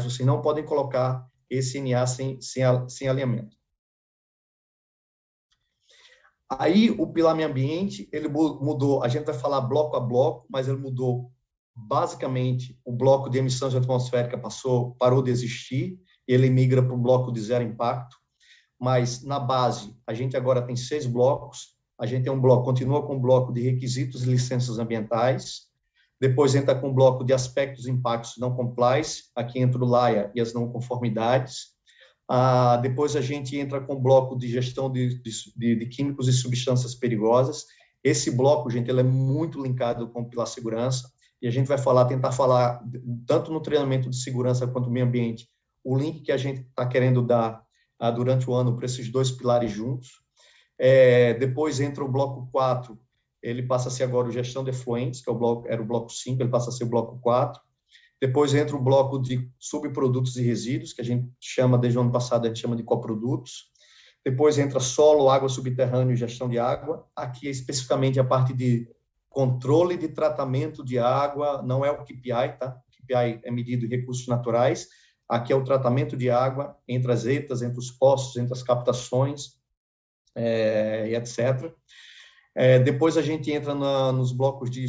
vocês não podem colocar esse NA sem alinhamento. Aí, o pilar meio ambiente, ele mudou, a gente vai falar bloco a bloco, mas ele mudou basicamente, o bloco de emissões atmosféricas parou de existir, ele migra para o bloco de zero impacto, mas na base, a gente agora tem 6 blocos, a gente tem um bloco, continua com o bloco de requisitos e licenças ambientais, depois entra com o bloco de aspectos e impactos não compliance, aqui entra o LAIA e as não conformidades, depois a gente entra com o bloco de gestão de químicos e substâncias perigosas. Esse bloco, gente, ele é muito linkado com o pilar segurança, e a gente vai tentar falar, tanto no treinamento de segurança quanto no meio ambiente, o link que a gente está querendo dar durante o ano para esses 2 pilares juntos. Depois entra o bloco 4, ele passa a ser agora o gestão de efluentes, que era o bloco 5, ele passa a ser o bloco 4. Depois entra o bloco de subprodutos e resíduos, que a gente chama, desde o ano passado, a gente chama de coprodutos. Depois entra solo, água subterrânea e gestão de água. Aqui, especificamente, a parte de controle de tratamento de água, não é o KPI, tá? O KPI é medido em recursos naturais. Aqui é o tratamento de água entre as ETAs, entre os poços, entre as captações, e etc. Depois a gente entra nos blocos de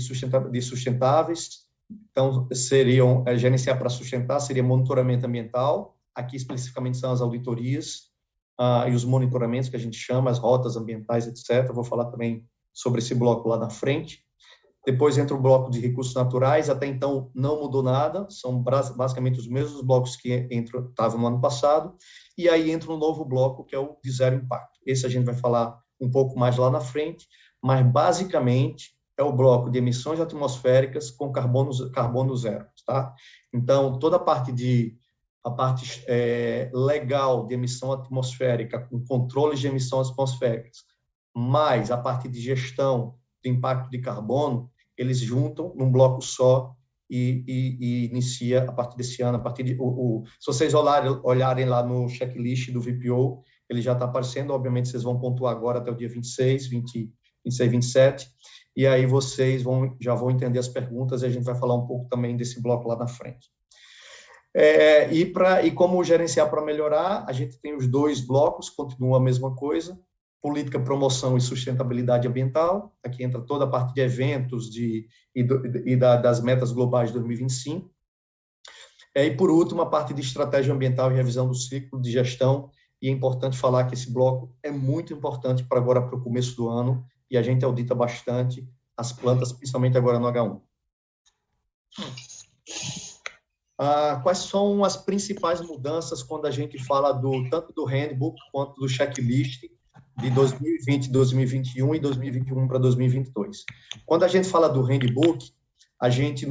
sustentáveis. Então, seriam, gerenciar para sustentar, seria monitoramento ambiental, aqui especificamente são as auditorias e os monitoramentos que a gente chama, as rotas ambientais, etc. Vou falar também sobre esse bloco lá na frente. Depois entra o bloco de recursos naturais, até então não mudou nada, são basicamente os mesmos blocos que estavam no ano passado, e aí entra um novo bloco, que é o de zero impacto. Esse a gente vai falar um pouco mais lá na frente, mas basicamente é o bloco de emissões atmosféricas com carbono zero, tá? Então, toda a parte legal de emissão atmosférica, com controles de emissões atmosféricas, mais a parte de gestão do impacto de carbono, eles juntam num bloco só e inicia a partir desse ano, se vocês olharem lá no checklist do VPO, ele já está aparecendo, obviamente vocês vão pontuar agora até o dia 26, 27, e aí vocês já vão entender as perguntas e a gente vai falar um pouco também desse bloco lá na frente. E como gerenciar para melhorar, a gente tem os 2 blocos, continua a mesma coisa, política, promoção e sustentabilidade ambiental, aqui entra toda a parte de eventos das metas globais de 2025, e por último, a parte de estratégia ambiental e revisão do ciclo de gestão, e é importante falar que esse bloco é muito importante para o começo do ano, e a gente audita bastante as plantas, principalmente agora no H1. Quais são as principais mudanças quando a gente fala tanto do handbook quanto do checklist de 2020, 2021 e 2021 para 2022? Quando a gente fala do handbook, a gente,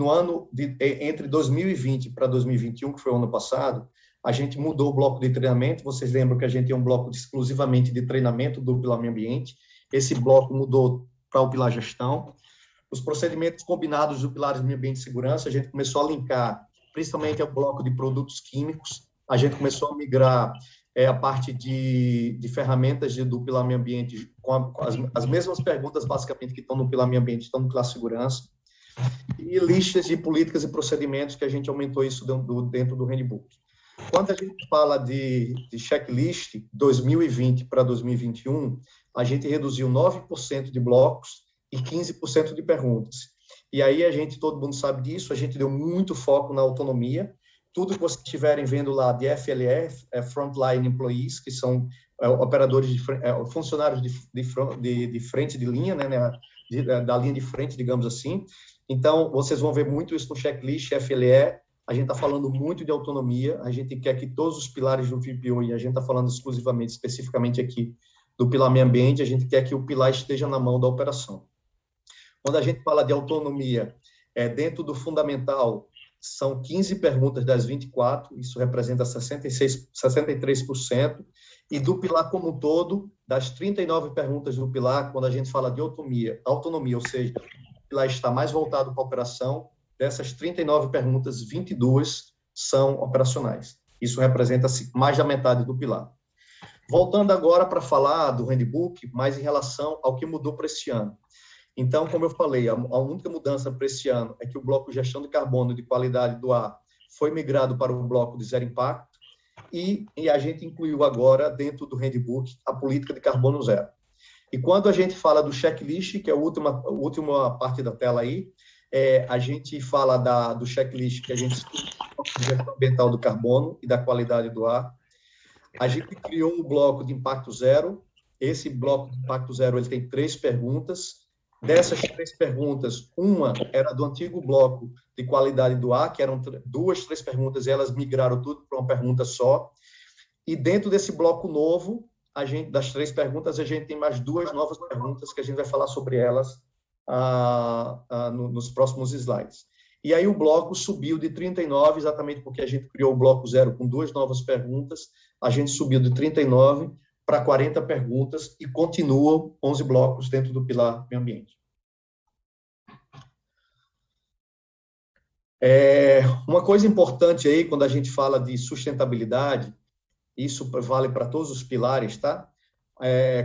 entre 2020 para 2021, que foi o ano passado, a gente mudou o bloco de treinamento. Vocês lembram que a gente tem um bloco exclusivamente de treinamento do pilar meio ambiente. Esse bloco mudou para o pilar gestão. Os procedimentos combinados do pilar meio ambiente e segurança, a gente começou a linkar, principalmente ao bloco de produtos químicos. A gente começou a migrar a parte de ferramentas do pilar meio ambiente, com as mesmas perguntas, basicamente, que estão no pilar meio ambiente, estão no pilar segurança. E listas de políticas e procedimentos, que a gente aumentou isso dentro do handbook. Quando a gente fala de checklist 2020 para 2021, a gente reduziu 9% de blocos e 15% de perguntas. E aí, todo mundo sabe disso, a gente deu muito foco na autonomia. Tudo que vocês estiverem vendo lá de FLF, Frontline Employees, que são operadores, funcionários de frente de linha, né, da linha de frente, digamos assim. Então, vocês vão ver muito isso no checklist FLE. A gente está falando muito de autonomia, a gente quer que todos os pilares do VPO, e a gente está falando exclusivamente, especificamente aqui, do pilar meio ambiente, a gente quer que o pilar esteja na mão da operação. Quando a gente fala de autonomia, dentro do fundamental, são 15 perguntas das 24, isso representa 63%, e do pilar como um todo, das 39 perguntas do pilar, quando a gente fala de autonomia, ou seja, o pilar está mais voltado para a operação, dessas 39 perguntas, 22 são operacionais. Isso representa mais da metade do pilar. Voltando agora para falar do handbook, mais em relação ao que mudou para esse ano. Então, como eu falei, a única mudança para esse ano é que o bloco de gestão de carbono e de qualidade do ar foi migrado para o bloco de zero impacto e a gente incluiu agora, dentro do handbook, a política de carbono zero. E quando a gente fala do checklist, que é a última parte da tela aí, a gente fala do checklist que a gente de gestão ambiental do carbono e da qualidade do ar. A gente criou um bloco de impacto zero. Esse bloco de impacto zero ele tem 3 perguntas. Dessas 3 perguntas, uma era do antigo bloco de qualidade do ar, que eram 2, 3 perguntas, e elas migraram tudo para uma pergunta só. E dentro desse bloco novo, das 3 perguntas, a gente tem mais 2 novas perguntas que a gente vai falar sobre elas nos próximos slides. E aí o bloco subiu de 39, exatamente porque a gente criou o bloco zero com 2 novas perguntas, a gente subiu de 39 para 40 perguntas e continuam 11 blocos dentro do pilar meio ambiente. Uma coisa importante aí, quando a gente fala de sustentabilidade, isso vale para todos os pilares, tá?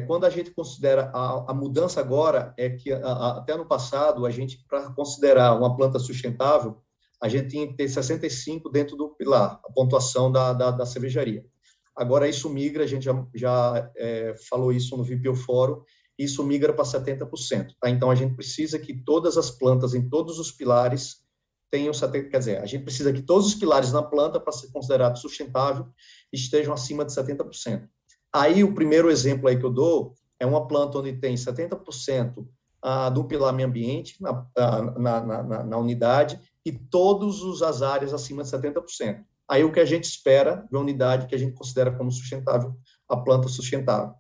Quando a gente considera a mudança agora, é que até ano passado, a gente, para considerar uma planta sustentável, a gente tinha que ter 65 dentro do pilar, a pontuação da cervejaria. Agora, isso migra, a gente já falou isso no VPO Fórum, isso migra para 70%. Tá? Então, a gente precisa que todas as plantas em todos os pilares tenham 70%, quer dizer, a gente precisa que todos os pilares na planta, para ser considerado sustentável, estejam acima de 70%. Aí, o primeiro exemplo aí que eu dou é uma planta onde tem 70% do pilar meio ambiente na unidade e todas as áreas acima de 70%. Aí, o que a gente espera de uma unidade que a gente considera como sustentável, a planta sustentável.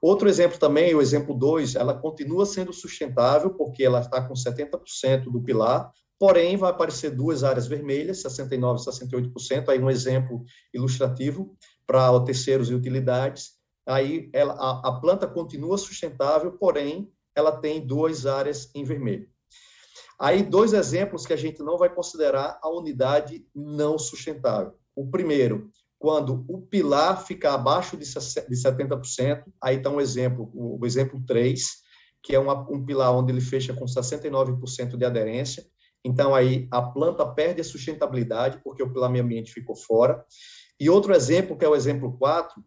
Outro exemplo também, o exemplo 2, ela continua sendo sustentável, porque ela está com 70% do pilar, porém, vai aparecer 2 áreas vermelhas, 69% e 68%, aí um exemplo ilustrativo para terceiros e utilidades. Aí a planta continua sustentável, porém, ela tem 2 áreas em vermelho. Aí, 2 exemplos que a gente não vai considerar a unidade não sustentável. O primeiro, quando o pilar fica abaixo de 70%, aí está o exemplo 3, que é um pilar onde ele fecha com 69% de aderência. Então, aí a planta perde a sustentabilidade, porque o pilar meio ambiente ficou fora. E outro exemplo, que é o exemplo 4,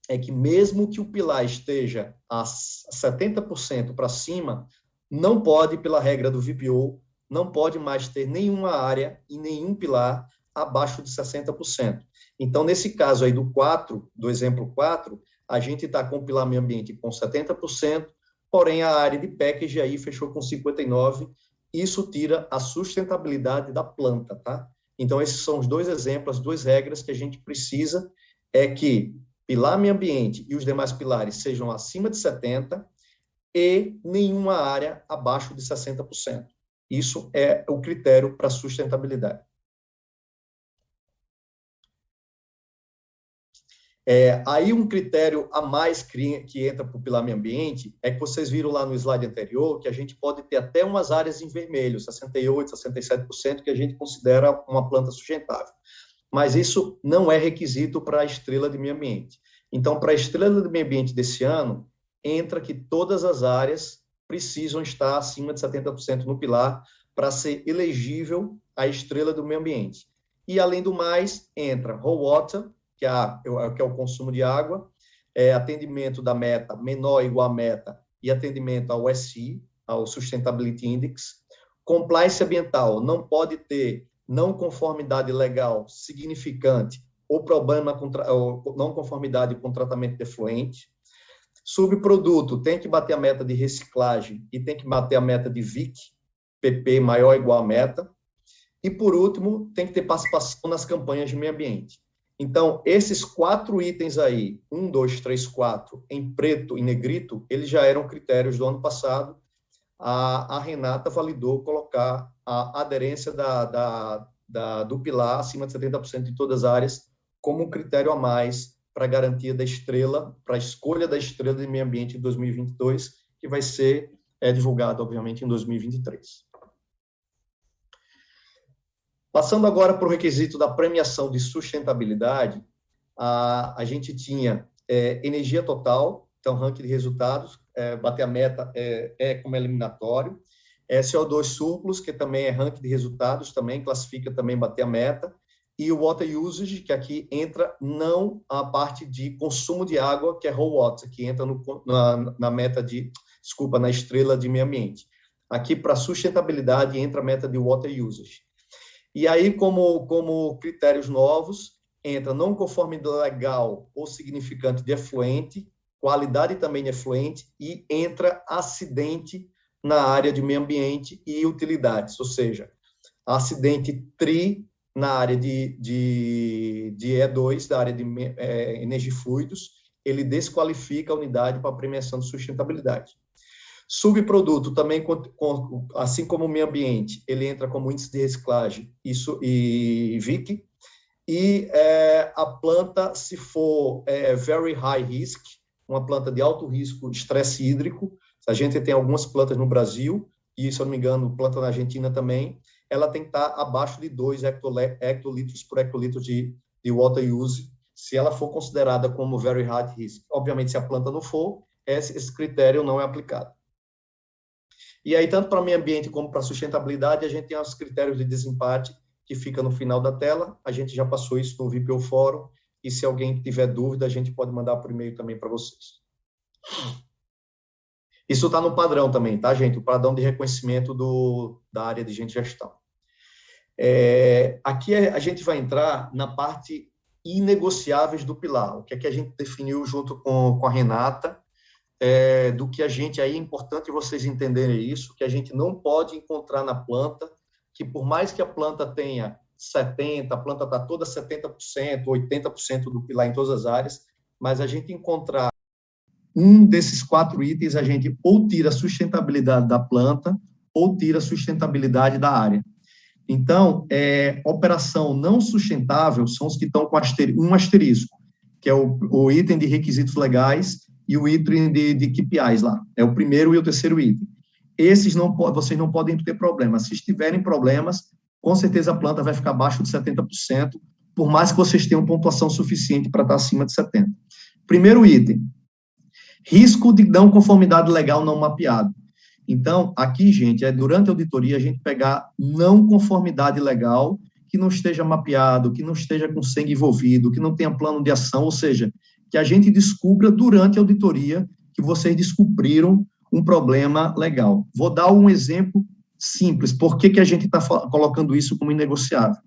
é que mesmo que o pilar esteja a 70% para cima, não pode, pela regra do VPO, não pode mais ter nenhuma área e nenhum pilar abaixo de 60%. Então, nesse caso aí do exemplo 4, a gente está com o pilar meio ambiente com 70%, porém a área de package aí fechou com 59%, isso tira a sustentabilidade da planta, tá? Então, esses são os 2 exemplos, as 2 regras que a gente precisa, é que pilar meio ambiente e os demais pilares sejam acima de 70% e nenhuma área abaixo de 60%. Isso é o critério para sustentabilidade. Aí um critério a mais que entra para o pilar meio ambiente é que vocês viram lá no slide anterior que a gente pode ter até umas áreas em vermelho, 68%, 67%, que a gente considera uma planta sustentável. Mas isso não é requisito para a estrela de meio ambiente. Então, para a estrela de meio ambiente desse ano, entra que todas as áreas precisam estar acima de 70% no pilar para ser elegível a estrela do meio ambiente. E, além do mais, entra raw water, que é o consumo de água, atendimento da meta menor ou igual à meta e atendimento ao SI, ao Sustainability Index. Compliance ambiental, não pode ter não conformidade legal significante ou problema ou não conformidade com tratamento de efluente. Subproduto, tem que bater a meta de reciclagem e tem que bater a meta de VIC, PP maior ou igual à meta. E, por último, tem que ter participação nas campanhas de meio ambiente. Então, esses 4 itens aí, 1, 2, 3, 4, em preto e negrito, eles já eram critérios do ano passado. A Renata validou colocar a aderência do pilar acima de 70% de todas as áreas como um critério a mais para a garantia da estrela, para a escolha da estrela de meio ambiente em 2022, que vai ser divulgado, obviamente, em 2023. Passando agora para o requisito da premiação de sustentabilidade, a gente tinha energia total, então ranking de resultados, bater a meta como eliminatório, CO2 surplus, que também é ranking de resultados, também classifica também bater a meta, e o water usage, que aqui entra não a parte de consumo de água, que é raw water, que entra na meta de, desculpa, na estrela de meio ambiente. Aqui, para sustentabilidade, entra a meta de water usage. E aí, como critérios novos, entra não conformidade legal ou significante de efluente, qualidade também de efluente, e entra acidente na área de meio ambiente e utilidades, ou seja, acidente TRI na área de E2, da área de energia e fluidos, ele desqualifica a unidade para premiação de sustentabilidade. Subproduto também, assim como o meio ambiente, ele entra como índice de reciclagem e VIC, e a planta, se for very high risk, uma planta de alto risco, estresse hídrico, a gente tem algumas plantas no Brasil, e, se eu não me engano, planta na Argentina também, ela tem que estar abaixo de 2 hectolitros por hectolitro de water use, se ela for considerada como very high risk. Obviamente, se a planta não for, esse critério não é aplicado. E aí, tanto para o meio ambiente como para a sustentabilidade, a gente tem os critérios de desempate, que fica no final da tela. A gente já passou isso no VPO Fórum, e se alguém tiver dúvida, a gente pode mandar por e-mail também para vocês. Isso está no padrão também, tá, gente? O padrão de reconhecimento da área de gestão. Aqui a gente vai entrar na parte inegociáveis do pilar, o que é que a gente definiu junto com a Renata, do que a gente, aí é importante vocês entenderem isso, que a gente não pode encontrar na planta, que por mais que a planta tenha 70%, a planta está toda 70%, 80% do pilar em todas as áreas, mas a gente encontrar um desses 4 itens, a gente ou tira a sustentabilidade da planta, ou tira a sustentabilidade da área. Então, operação não sustentável são os que estão com um asterisco, que é o item de requisitos legais e o item de KPIs lá. É o primeiro e o terceiro item. Esses vocês não podem ter problemas. Se tiverem problemas, com certeza a planta vai ficar abaixo de 70%, por mais que vocês tenham pontuação suficiente para estar acima de 70%. Primeiro item, risco de não conformidade legal não mapeado. Então, aqui, gente, durante a auditoria, a gente pegar não conformidade legal que não esteja mapeado, que não esteja com sangue envolvido, que não tenha plano de ação, ou seja, que a gente descubra durante a auditoria que vocês descobriram um problema legal. Vou dar um exemplo simples. Por que a gente está colocando isso como inegociável?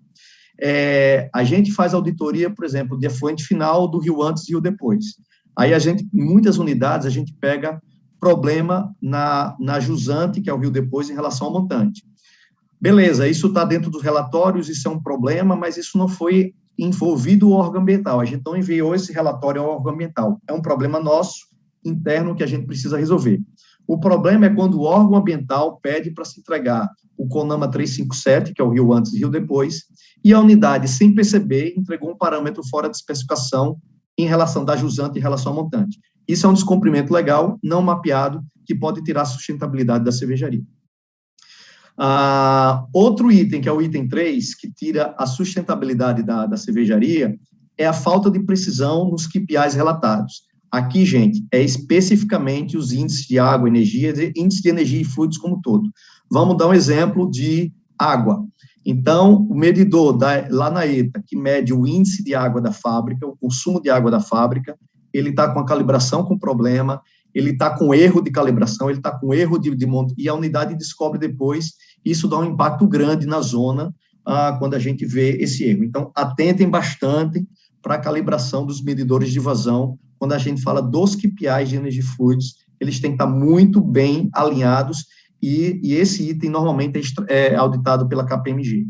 A gente faz auditoria, por exemplo, de efluente final do rio antes e rio depois. Aí em muitas unidades, a gente pega problema na jusante, que é o rio depois, em relação ao montante. Beleza, isso está dentro dos relatórios, isso é um problema, mas isso não foi envolvido o órgão ambiental. A gente não enviou esse relatório ao órgão ambiental. É um problema nosso, interno, que a gente precisa resolver. O problema é quando o órgão ambiental pede para se entregar o CONAMA 357, que é o rio antes e rio depois, e a unidade, sem perceber, entregou um parâmetro fora de especificação em relação da jusante em relação ao montante. Isso é um descumprimento legal, não mapeado, que pode tirar a sustentabilidade da cervejaria. Outro item, que é o item 3, que tira a sustentabilidade da cervejaria, é a falta de precisão nos KPIs relatados. Aqui, gente, é especificamente os índices de água, energia, índice de energia e fluidos como um todo. Vamos dar um exemplo de água. Então, o medidor lá na ETA, que mede o índice de água da fábrica, o consumo de água da fábrica, ele está com a calibração com problema, ele está com erro de calibração, ele está com erro de monte, e a unidade descobre depois, isso dá um impacto grande na zona, quando a gente vê esse erro. Então, atentem bastante para a calibração dos medidores de vazão, quando a gente fala dos KPIs de energia e fluidos, eles têm que estar muito bem alinhados, e esse item normalmente é auditado pela KPMG.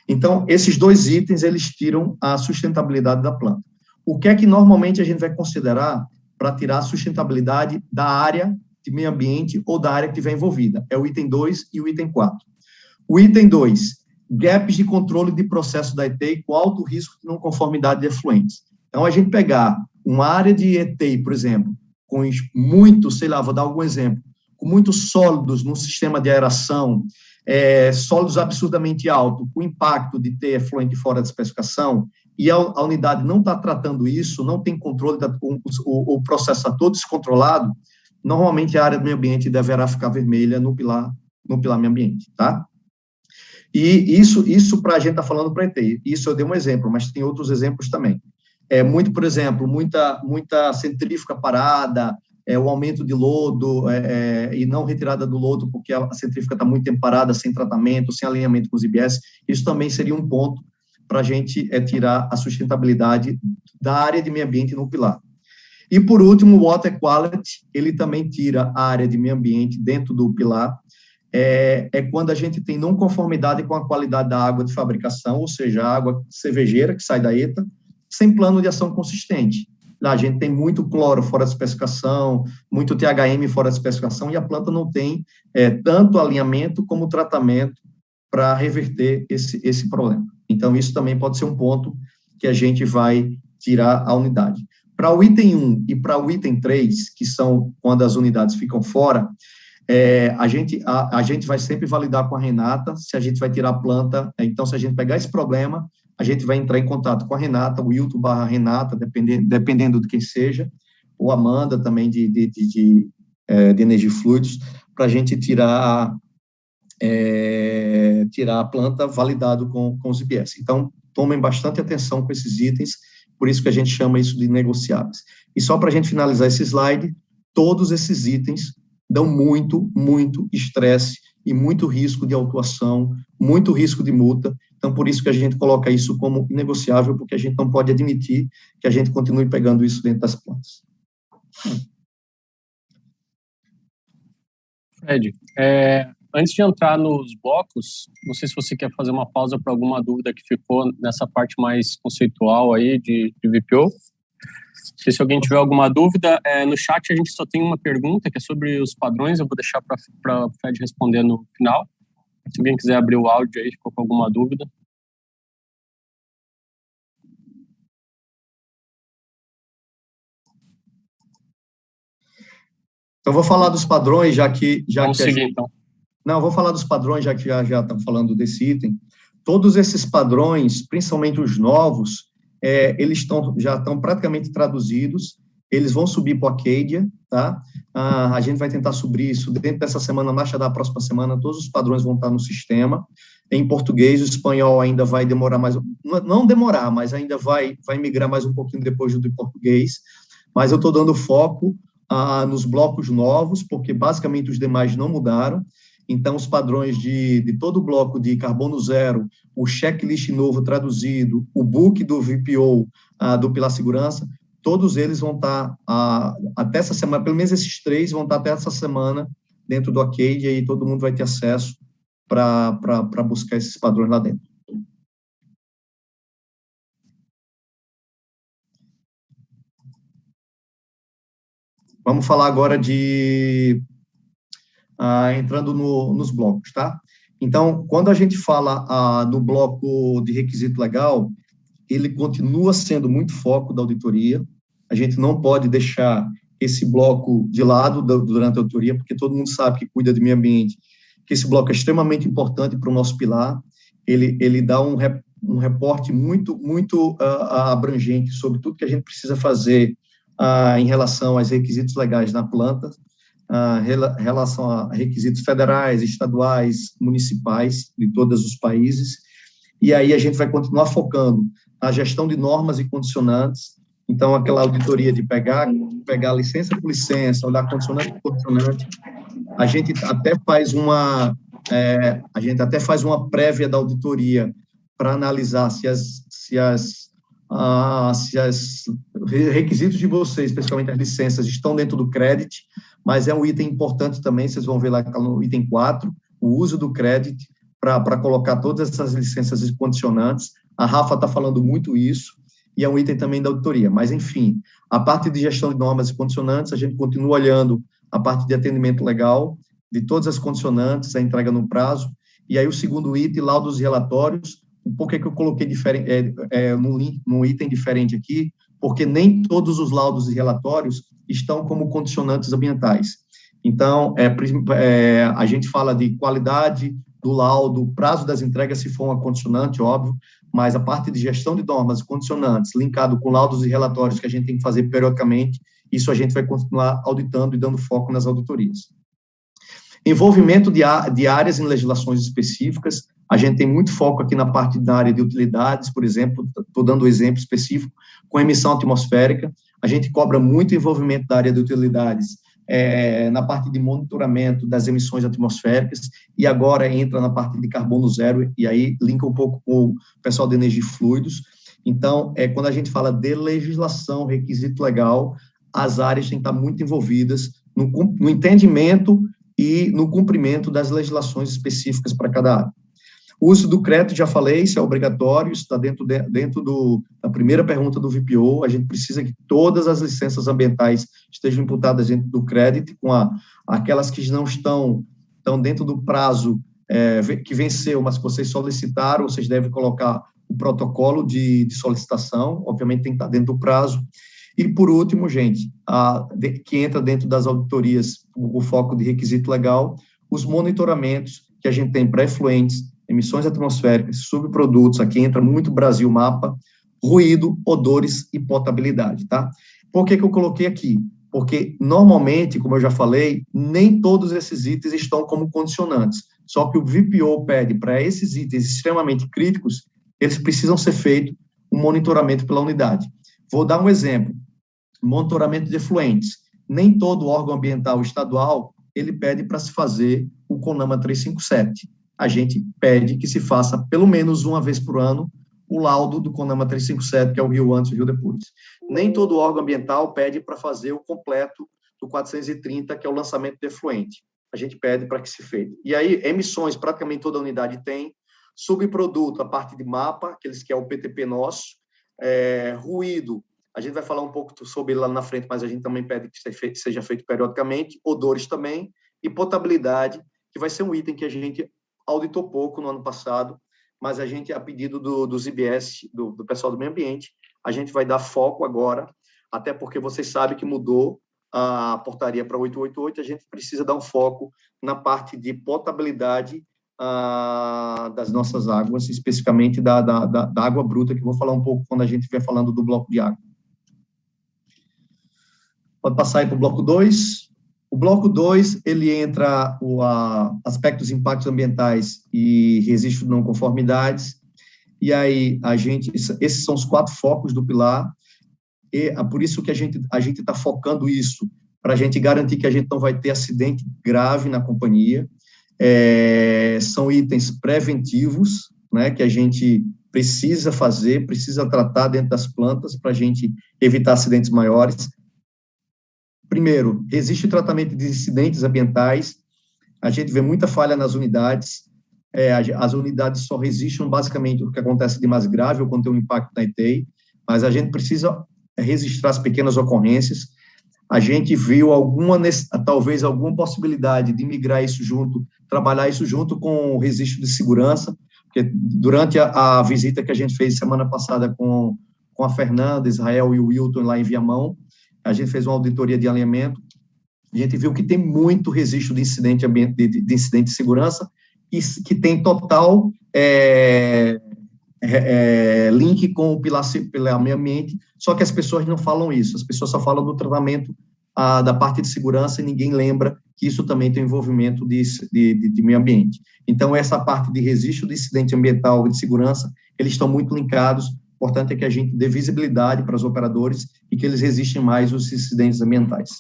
Então, esses 2 itens, eles tiram a sustentabilidade da planta. O que é que normalmente a gente vai considerar para tirar a sustentabilidade da área de meio ambiente ou da área que estiver envolvida? É o item 2 e o item 4. O item 2, gaps de controle de processo da ETEI com alto risco de não conformidade de efluentes. Então, a gente pegar uma área de ETEI, por exemplo, com muito, sei lá, vou dar algum exemplo, com muitos sólidos no sistema de aeração, sólidos absurdamente altos, com impacto de ter efluente fora da especificação, e a unidade não está tratando isso, não tem controle, o processo está todo descontrolado, normalmente a área do meio ambiente deverá ficar vermelha no pilar meio ambiente, tá? E isso para a gente está falando para ET. Isso eu dei um exemplo, mas tem outros exemplos também. Por exemplo, muita centrífuga parada, o aumento de lodo e não retirada do lodo, porque a centrífuga está muito tempo parada, sem tratamento, sem alinhamento com os IBS. Isso também seria um ponto para a gente tirar a sustentabilidade da área de meio ambiente no pilar. E, por último, o Water Quality, ele também tira a área de meio ambiente dentro do pilar, quando a gente tem não conformidade com a qualidade da água de fabricação, ou seja, a água cervejeira que sai da ETA, sem plano de ação consistente. Lá a gente tem muito cloro fora da especificação, muito THM fora da especificação, e a planta não tem tanto alinhamento como tratamento para reverter esse problema. Então, isso também pode ser um ponto que a gente vai tirar a unidade. Para o item 1 e para o item 3, que são quando as unidades ficam fora, a gente vai sempre validar com a Renata se a gente vai tirar a planta. Então, se a gente pegar esse problema, a gente vai entrar em contato com a Renata, o Wilton/Renata, dependendo de quem seja, ou Amanda também de Energia e Fluidos, para a gente tirar a planta validado com os IBS. Então, tomem bastante atenção com esses itens, por isso que a gente chama isso de negociáveis. E só para a gente finalizar esse slide, todos esses itens dão muito estresse e muito risco de autuação, muito risco de multa. Então, por isso que a gente coloca isso como negociável, porque a gente não pode admitir que a gente continue pegando isso dentro das plantas. Fred, antes de entrar nos blocos, não sei se você quer fazer uma pausa para alguma dúvida que ficou nessa parte mais conceitual aí de VPO. Não sei se alguém tiver alguma dúvida. No chat a gente só tem uma pergunta, que é sobre os padrões. Eu vou deixar para o Fred responder no final. Se alguém quiser abrir o áudio aí, ficou com alguma dúvida. Então, vou falar dos padrões, Vamos seguir, então. Não, vou falar dos padrões, já que já estamos falando desse item. Todos esses padrões, principalmente os novos, eles já estão praticamente traduzidos, eles vão subir para o Acadia, tá? A gente vai tentar subir isso dentro dessa semana, na da próxima semana, todos os padrões vão estar no sistema. Em português, o espanhol ainda vai demorar mais, não demorar, mas ainda vai migrar mais um pouquinho depois do português, mas eu estou dando foco nos blocos novos, porque basicamente os demais não mudaram. Então, os padrões de todo o bloco de carbono zero, o checklist novo traduzido, o book do VPO, do Pilar Segurança, todos eles vão estar até essa semana, pelo menos esses 3 vão estar até essa semana dentro do Acadia, e todo mundo vai ter acesso para buscar esses padrões lá dentro. Vamos falar agora entrando nos blocos, tá? Então, quando a gente fala no bloco de requisito legal, ele continua sendo muito foco da auditoria. A gente não pode deixar esse bloco de lado durante a auditoria, porque todo mundo sabe que cuida de meio ambiente, que esse bloco é extremamente importante para o nosso pilar. Ele dá um reporte muito abrangente sobre tudo que a gente precisa fazer em relação aos requisitos legais na planta, em relação a requisitos federais, estaduais, municipais, de todos os países. E aí a gente vai continuar focando na gestão de normas e condicionantes. Então, aquela auditoria de pegar licença por licença, olhar condicionante por condicionante. A gente até faz uma prévia da auditoria para analisar se requisitos de vocês, especialmente as licenças, estão dentro do credit, mas é um item importante também, vocês vão ver lá no item 4, o uso do credit para colocar todas essas licenças e condicionantes. A Rafa está falando muito isso, e é um item também da auditoria. Mas, enfim, a parte de gestão de normas e condicionantes, a gente continua olhando a parte de atendimento legal, de todas as condicionantes, a entrega no prazo, e aí o segundo item, laudos e relatórios. Por que eu coloquei num item diferente aqui? Porque nem todos os laudos e relatórios estão como condicionantes ambientais. Então, a gente fala de qualidade do laudo, prazo das entregas, se for uma condicionante, óbvio, mas a parte de gestão de normas e condicionantes, linkado com laudos e relatórios que a gente tem que fazer periodicamente, isso a gente vai continuar auditando e dando foco nas auditorias. Envolvimento de áreas em legislações específicas. A gente tem muito foco aqui na parte da área de utilidades, por exemplo, estou dando um exemplo específico, com emissão atmosférica. A gente cobra muito envolvimento da área de utilidades na parte de monitoramento das emissões atmosféricas, e agora entra na parte de carbono zero, e aí linka um pouco com o pessoal de energia e fluidos. Então, quando a gente fala de legislação, requisito legal, as áreas têm que estar muito envolvidas no entendimento e no cumprimento das legislações específicas para cada área. O uso do crédito, já falei, isso é obrigatório, isso está dentro da primeira pergunta do VPO. A gente precisa que todas as licenças ambientais estejam imputadas dentro do crédito, com aquelas que não estão dentro do prazo que venceu, mas que vocês solicitaram, vocês devem colocar o protocolo de solicitação, obviamente tem que estar dentro do prazo. E, por último, gente, que entra dentro das auditorias, o foco de requisito legal, os monitoramentos que a gente tem para efluentes, emissões atmosféricas, subprodutos, aqui entra muito Brasil Mapa, ruído, odores e potabilidade, tá? Por que eu coloquei aqui? Porque, normalmente, como eu já falei, nem todos esses itens estão como condicionantes, só que o VPO pede para esses itens extremamente críticos, eles precisam ser feito um monitoramento pela unidade. Vou dar um exemplo, monitoramento de efluentes. Nem todo órgão ambiental estadual, ele pede para se fazer o CONAMA 357. A gente pede que se faça pelo menos uma vez por ano o laudo do CONAMA 357, que é o Rio antes e o Rio depois. Nem todo órgão ambiental pede para fazer o completo do 430, que é o lançamento de efluente. A gente pede para que se feito. E aí, emissões, praticamente toda a unidade tem. Subproduto, a parte de mapa, aqueles que é o PTP nosso. Ruído, a gente vai falar um pouco sobre ele lá na frente, mas a gente também pede que seja feito periodicamente. Odores também. E potabilidade, que vai ser um item que a gente auditou pouco no ano passado, mas a gente, a pedido dos IBS, do pessoal do meio ambiente, a gente vai dar foco agora, até porque vocês sabem que mudou a portaria para 888, a gente precisa dar um foco na parte de potabilidade das nossas águas, especificamente da água bruta, que eu vou falar um pouco quando a gente estiver falando do bloco de água. Pode passar aí para o bloco 2. O bloco 2, ele entra aspectos impactos ambientais e registro de não conformidades, e aí esses são os 4 focos do pilar, e é por isso que a gente está focando isso, para a gente garantir que a gente não vai ter acidente grave na companhia. São itens preventivos, né, que a gente precisa fazer, precisa tratar dentro das plantas, para a gente evitar acidentes maiores. Primeiro, existe tratamento de incidentes ambientais, a gente vê muita falha nas unidades, as unidades só resistem basicamente o que acontece de mais grave ou quando tem um impacto na ETEI, mas a gente precisa registrar as pequenas ocorrências. A gente viu talvez alguma possibilidade de migrar isso junto, trabalhar isso junto com o registro de segurança, porque durante a visita que a gente fez semana passada com a Fernanda, Israel e o Wilton lá em Viamão, a gente fez uma auditoria de alinhamento, a gente viu que tem muito registro de incidente de segurança e que tem total link com o pilar meio ambiente, só que as pessoas não falam isso, as pessoas só falam do tratamento da parte de segurança e ninguém lembra que isso também tem envolvimento de meio ambiente. Então, essa parte de registro de incidente ambiental e de segurança, eles estão muito linkados. O importante é que a gente dê visibilidade para os operadores e que eles resistem mais aos incidentes ambientais.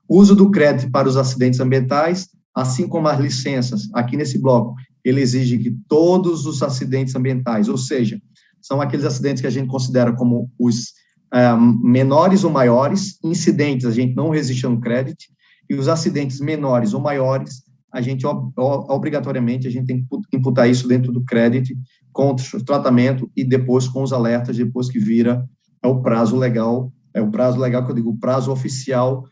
O uso do crédito para os acidentes ambientais, assim como as licenças, aqui nesse bloco, ele exige que todos os acidentes ambientais, ou seja, são aqueles acidentes que a gente considera como os menores ou maiores, incidentes, a gente não resiste a um crédito, e os acidentes menores ou maiores, a gente, obrigatoriamente, a gente tem que imputar isso dentro do crédito, com o tratamento e depois com os alertas, depois que vira o prazo legal, que eu digo, o prazo oficial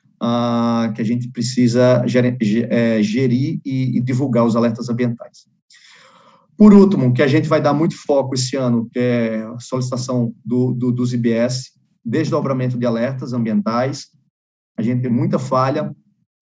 que a gente precisa gerir e divulgar os alertas ambientais. Por último, que a gente vai dar muito foco esse ano, que é a solicitação dos IBS, desdobramento de alertas ambientais, a gente tem muita falha,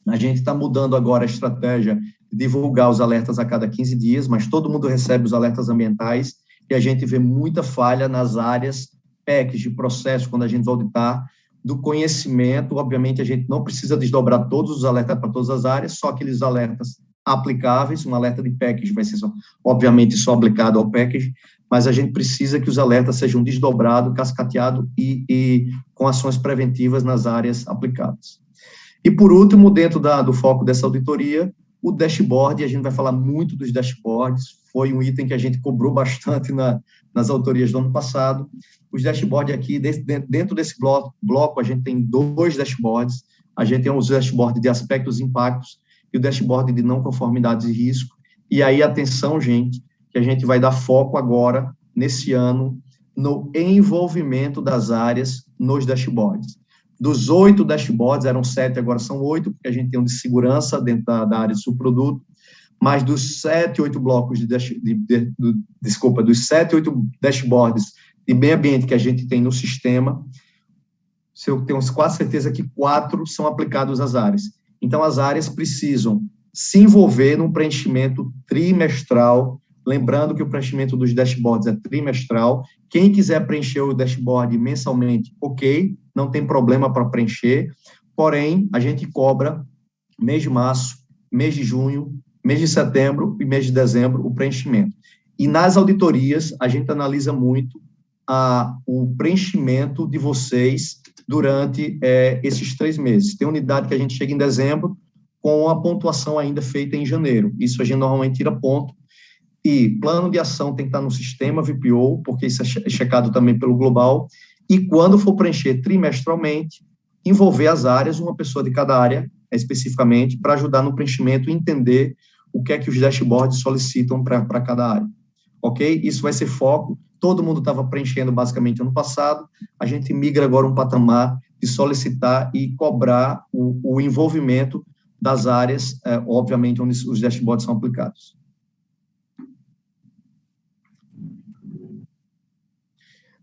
a gente está mudando agora a estratégia de divulgar os alertas a cada 15 dias, mas todo mundo recebe os alertas ambientais e a gente vê muita falha nas áreas PECs de processo, quando a gente vai auditar, do conhecimento. Obviamente, a gente não precisa desdobrar todos os alertas para todas as áreas, só aqueles alertas aplicáveis, um alerta de package vai ser, obviamente, só aplicado ao package, mas a gente precisa que os alertas sejam desdobrados, cascateados e com ações preventivas nas áreas aplicadas. E, por último, dentro do foco dessa auditoria, o dashboard, a gente vai falar muito dos dashboards, foi um item que a gente cobrou bastante nas auditorias do ano passado. Os dashboards aqui, dentro desse bloco, a gente tem 2 dashboards, a gente tem os dashboards de aspectos e impactos e o dashboard de não conformidades e risco. E aí, atenção, gente, que a gente vai dar foco agora, nesse ano, no envolvimento das áreas nos dashboards. Dos 8 dashboards, eram 7, agora são 8, porque a gente tem um de segurança dentro da área de subproduto, mas dos 7, 8 blocos dos 7, 8 dashboards de meio ambiente que a gente tem no sistema, eu tenho quase certeza que 4 são aplicados às áreas. Então, as áreas precisam se envolver num preenchimento trimestral, lembrando que o preenchimento dos dashboards é trimestral. Quem quiser preencher o dashboard mensalmente, ok, não tem problema para preencher, porém, a gente cobra mês de março, mês de junho, mês de setembro e mês de dezembro o preenchimento. E nas auditorias, a gente analisa muito o preenchimento de vocês durante esses 3 meses. Tem unidade que a gente chega em dezembro com a pontuação ainda feita em janeiro. Isso a gente normalmente tira ponto. E plano de ação tem que estar no sistema VPO, porque isso é checado também pelo global. E quando for preencher trimestralmente, envolver as áreas, uma pessoa de cada área, especificamente, para ajudar no preenchimento e entender o que é que os dashboards solicitam para cada área. Ok? Isso vai ser foco. Todo mundo estava preenchendo basicamente ano passado. A gente migra agora um patamar de solicitar e cobrar o envolvimento das áreas, obviamente, onde os dashboards são aplicados.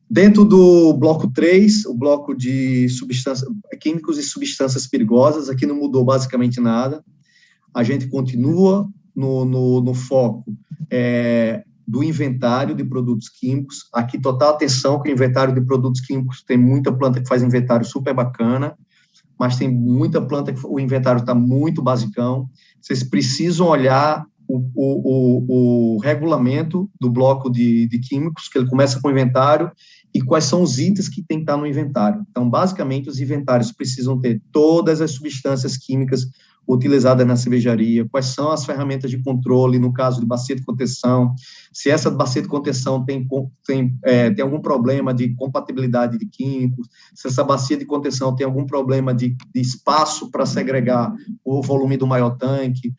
Dentro do bloco 3, o bloco de químicos e substâncias perigosas, aqui não mudou basicamente nada. A gente continua no foco do inventário de produtos químicos. Aqui, total atenção que o inventário de produtos químicos tem muita planta que faz inventário super bacana, mas tem muita planta que o inventário está muito basicão. Vocês precisam olhar o regulamento do bloco de químicos, que ele começa com o inventário, e quais são os itens que tem que estar no inventário. Então, basicamente, os inventários precisam ter todas as substâncias químicas utilizadas na cervejaria, quais são as ferramentas de controle, no caso de bacia de contenção, se essa bacia de contenção tem algum problema de compatibilidade de químicos, se essa bacia de contenção tem algum problema de espaço para segregar o volume do maior tanque,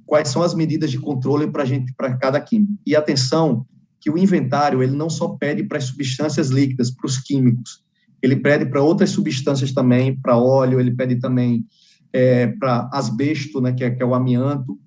quais são as medidas de controle para cada químico. E atenção, que o inventário, ele não só pede para as substâncias líquidas, para os químicos, ele pede para outras substâncias também, para óleo, ele pede também para asbesto, né, que é o amianto,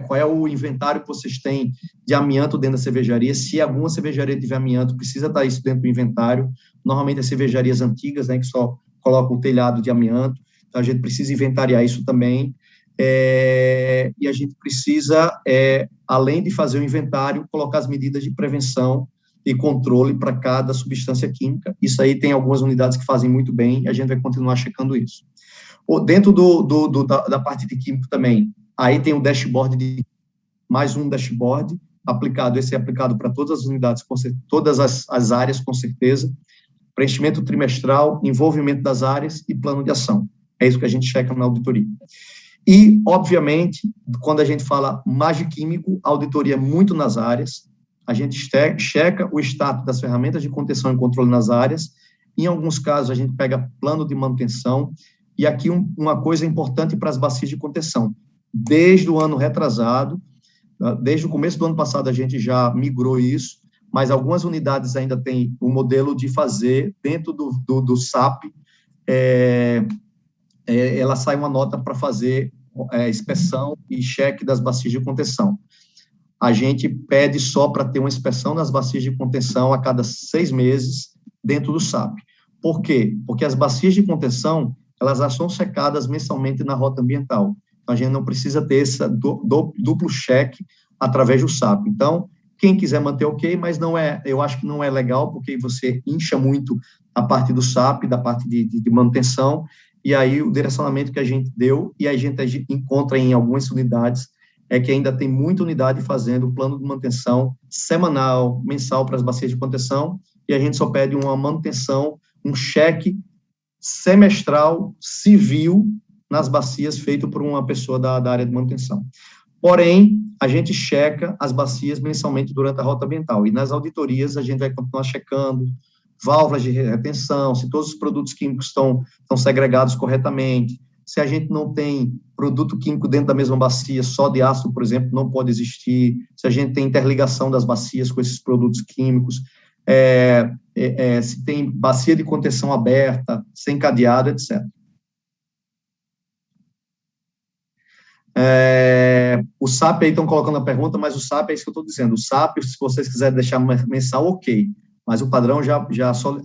qual é o inventário que vocês têm de amianto dentro da cervejaria, se alguma cervejaria tiver amianto, precisa estar isso dentro do inventário, normalmente as cervejarias antigas, né, que só colocam o telhado de amianto, então a gente precisa inventariar isso também, e a gente precisa, além de fazer o inventário, colocar as medidas de prevenção e controle para cada substância química. Isso aí tem algumas unidades que fazem muito bem, e a gente vai continuar checando isso. Dentro da parte de químico também, aí tem o dashboard, mais um dashboard aplicado, esse é aplicado para todas as unidades, todas as áreas, com certeza, preenchimento trimestral, envolvimento das áreas e plano de ação. É isso que a gente checa na auditoria. E, obviamente, quando a gente fala mais de químico, a auditoria é muito nas áreas, a gente checa o status das ferramentas de contenção e controle nas áreas, em alguns casos a gente pega plano de manutenção, e aqui uma coisa importante para as bacias de contenção, desde o ano retrasado, desde o começo do ano passado a gente já migrou isso, mas algumas unidades ainda têm o modelo de fazer, dentro do SAP, ela sai uma nota para fazer inspeção e cheque das bacias de contenção. A gente pede só para ter uma inspeção nas bacias de contenção a cada 6 meses dentro do SAP. Por quê? Porque as bacias de contenção, elas já são checadas mensalmente na rota ambiental. Então, a gente não precisa ter esse duplo cheque através do SAP. Então, quem quiser manter, ok, mas não eu acho que não é legal, porque você incha muito a parte do SAP, da parte de manutenção, e aí o direcionamento que a gente deu, e a gente encontra em algumas unidades, é que ainda tem muita unidade fazendo o plano de manutenção semanal, mensal para as bacias de contenção, e a gente só pede uma manutenção, um cheque semestral civil nas bacias feito por uma pessoa da área de manutenção. Porém, a gente checa as bacias mensalmente durante a rota ambiental, e nas auditorias a gente vai continuar checando válvulas de retenção, se todos os produtos químicos estão segregados corretamente, se a gente não tem produto químico dentro da mesma bacia, só de ácido, por exemplo, não pode existir, se a gente tem interligação das bacias com esses produtos químicos, se tem bacia de contenção aberta, sem cadeado, etc. O SAP aí estão colocando a pergunta, mas o SAP é isso que eu estou dizendo. O SAP, se vocês quiserem deixar mensal, ok. Mas o padrão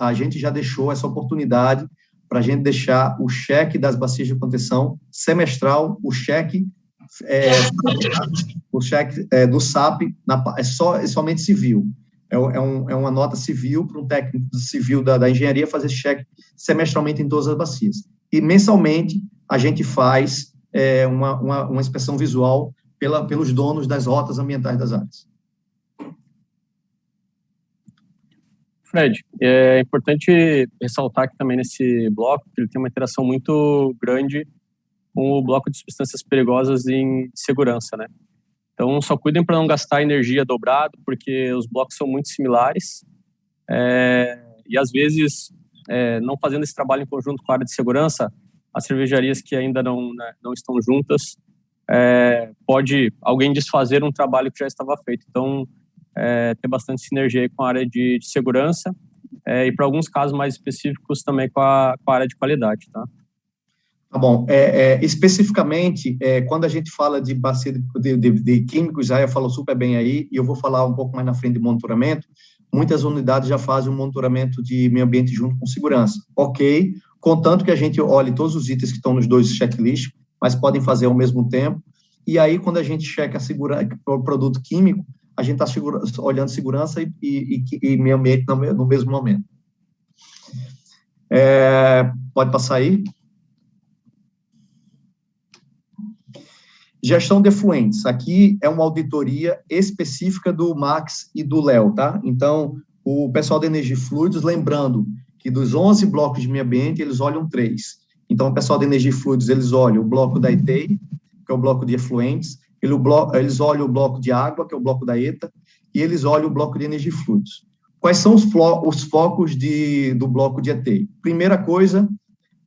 a gente já deixou essa oportunidade para a gente deixar o cheque das bacias de contenção semestral, o cheque do SAP é somente civil. É uma nota civil para um técnico civil da engenharia fazer esse cheque semestralmente em todas as bacias. E mensalmente a gente faz uma inspeção visual pelos donos das rotas ambientais das áreas. Fred, é importante ressaltar que também nesse bloco que ele tem uma interação muito grande com o bloco de substâncias perigosas em segurança, né? Então, só cuidem para não gastar energia dobrado, porque os blocos são muito similares e, às vezes, não fazendo esse trabalho em conjunto com a área de segurança, as cervejarias que ainda não estão juntas, pode alguém desfazer um trabalho que já estava feito. Então, ter bastante sinergia aí com a área de segurança e, para alguns casos mais específicos, também com a área de qualidade, tá? Tá bom. Especificamente, quando a gente fala de bacia de químicos, já falou super bem aí, e eu vou falar um pouco mais na frente de monitoramento, muitas unidades já fazem um monitoramento de meio ambiente junto com segurança. Ok, contanto que a gente olhe todos os itens que estão nos dois checklists, mas podem fazer ao mesmo tempo, e aí quando a gente checa o produto químico, a gente está olhando segurança e meio ambiente no mesmo momento. Pode passar aí. Gestão de efluentes. Aqui é uma auditoria específica do Max e do Léo, tá? Então, o pessoal da Energia e Fluidos, lembrando que dos 11 blocos de meio ambiente, eles olham 3. Então, o pessoal da Energia e Fluidos, eles olham o bloco da ETEI, que é o bloco de efluentes, eles olham o bloco de água, que é o bloco da ETA, e eles olham o bloco de Energia e Fluidos. Quais são os focos do bloco de ETEI? Primeira coisa,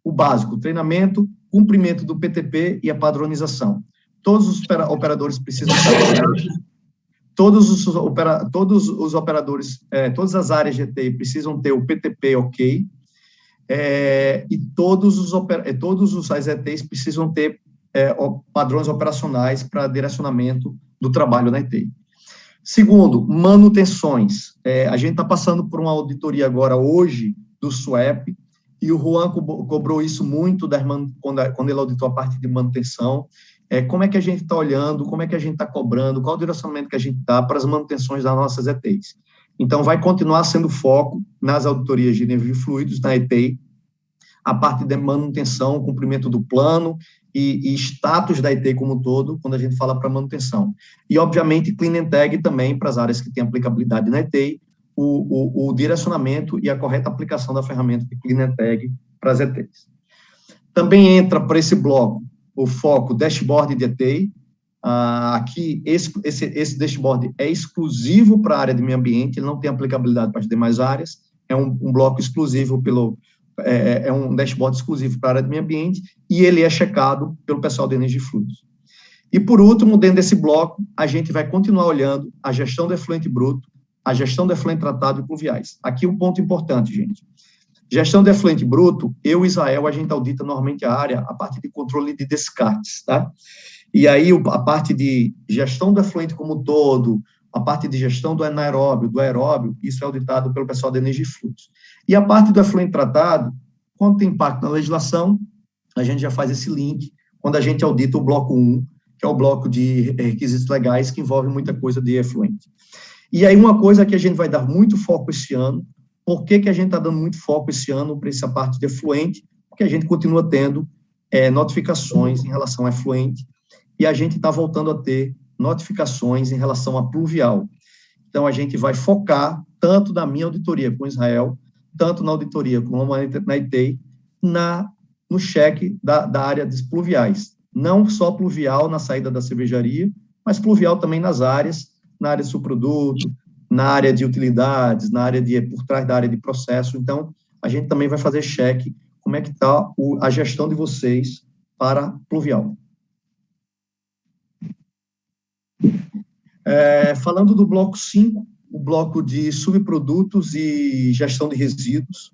o básico, treinamento, cumprimento do PTP e a padronização. Todos os operadores precisam estar todos os operadores, todas as áreas de ETEI precisam ter o PTP ok, e todos as ETEIs precisam ter padrões operacionais para direcionamento do trabalho na ETEI. Segundo, manutenções. A gente está passando por uma auditoria agora, hoje, do SWAP, e o Juan cobrou isso muito quando ele auditou a parte de manutenção. Como é que a gente está olhando, como é que a gente está cobrando, qual o direcionamento que a gente dá para as manutenções das nossas ETEIs. Então, vai continuar sendo foco nas auditorias de energia e fluidos, na ETEI, a parte de manutenção, cumprimento do plano e status da ETEI como um todo, quando a gente fala para manutenção. E, obviamente, Clean and Tag também, para as áreas que têm aplicabilidade na ETEI, o direcionamento e a correta aplicação da ferramenta de Clean and Tag para as ETEIs. Também entra para esse bloco o foco dashboard de ETEI. Aqui, esse dashboard é exclusivo para a área de meio ambiente, ele não tem aplicabilidade para as demais áreas, é um bloco exclusivo é um dashboard exclusivo para a área de meio ambiente, e ele é checado pelo pessoal de energia e fluidos. E, por último, dentro desse bloco, a gente vai continuar olhando a gestão do efluente bruto, a gestão do efluente tratado e pluviais. Aqui um ponto importante, gente. Gestão de efluente bruto, eu e Israel, a gente audita normalmente a área, a parte de controle de descartes, tá? E aí, a parte de gestão do efluente como um todo, a parte de gestão do anaeróbio, do aeróbio, isso é auditado pelo pessoal da energia e fluidos. E a parte do efluente tratado, quando tem impacto na legislação, a gente já faz esse link quando a gente audita o bloco 1, que é o bloco de requisitos legais, que envolve muita coisa de efluente. E aí, uma coisa que a gente vai dar muito foco esse ano. Por que a gente está dando muito foco esse ano para essa parte de efluente? porque a gente continua tendo notificações em relação a efluente, e a gente está voltando a ter notificações em relação a pluvial. Então, a gente vai focar, tanto na minha auditoria com Israel, tanto na auditoria como na ITEI, no cheque da área dos pluviais. Não só pluvial na saída da cervejaria, mas pluvial também nas áreas, na área de subproduto, na área de utilidades, por trás da área de processo. Então, a gente também vai fazer cheque, como é que está a gestão de vocês para pluvial. Falando do bloco 5, o bloco de subprodutos e gestão de resíduos.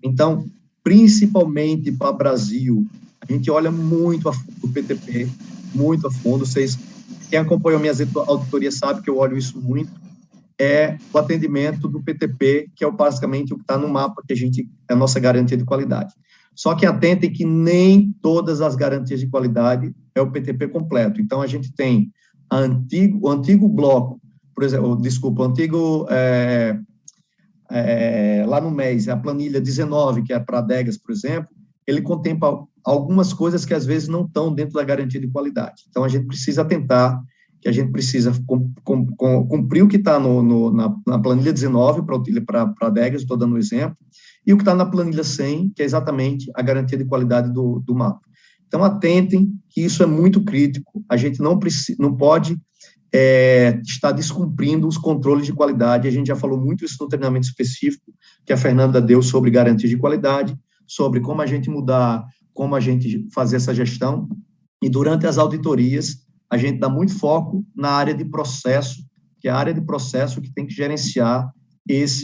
Então, principalmente para o Brasil, a gente olha muito a fundo o PTP, muito a fundo. Quem acompanhou minhas auditorias sabe que eu olho isso muito. É o atendimento do PTP, que é basicamente o que está no mapa, que é a nossa garantia de qualidade. Só que atentem que nem todas as garantias de qualidade é o PTP completo. Então, a gente tem o antigo bloco, por exemplo, o antigo, lá no MES, a planilha 19, que é para adegas, por exemplo, ele contempla algumas coisas que às vezes não estão dentro da garantia de qualidade. Então, a gente precisa atentar que a gente precisa cumprir o que está na planilha 19 para adegas, estou dando um exemplo, e o que está na planilha 100, que é exatamente a garantia de qualidade do mapa. Então, atentem que isso é muito crítico, a gente não pode estar descumprindo os controles de qualidade, a gente já falou muito isso no treinamento específico que a Fernanda deu sobre garantia de qualidade, sobre como a gente mudar, como a gente fazer essa gestão, e durante as auditorias, a gente dá muito foco na área de processo, que é a área de processo que tem que gerenciar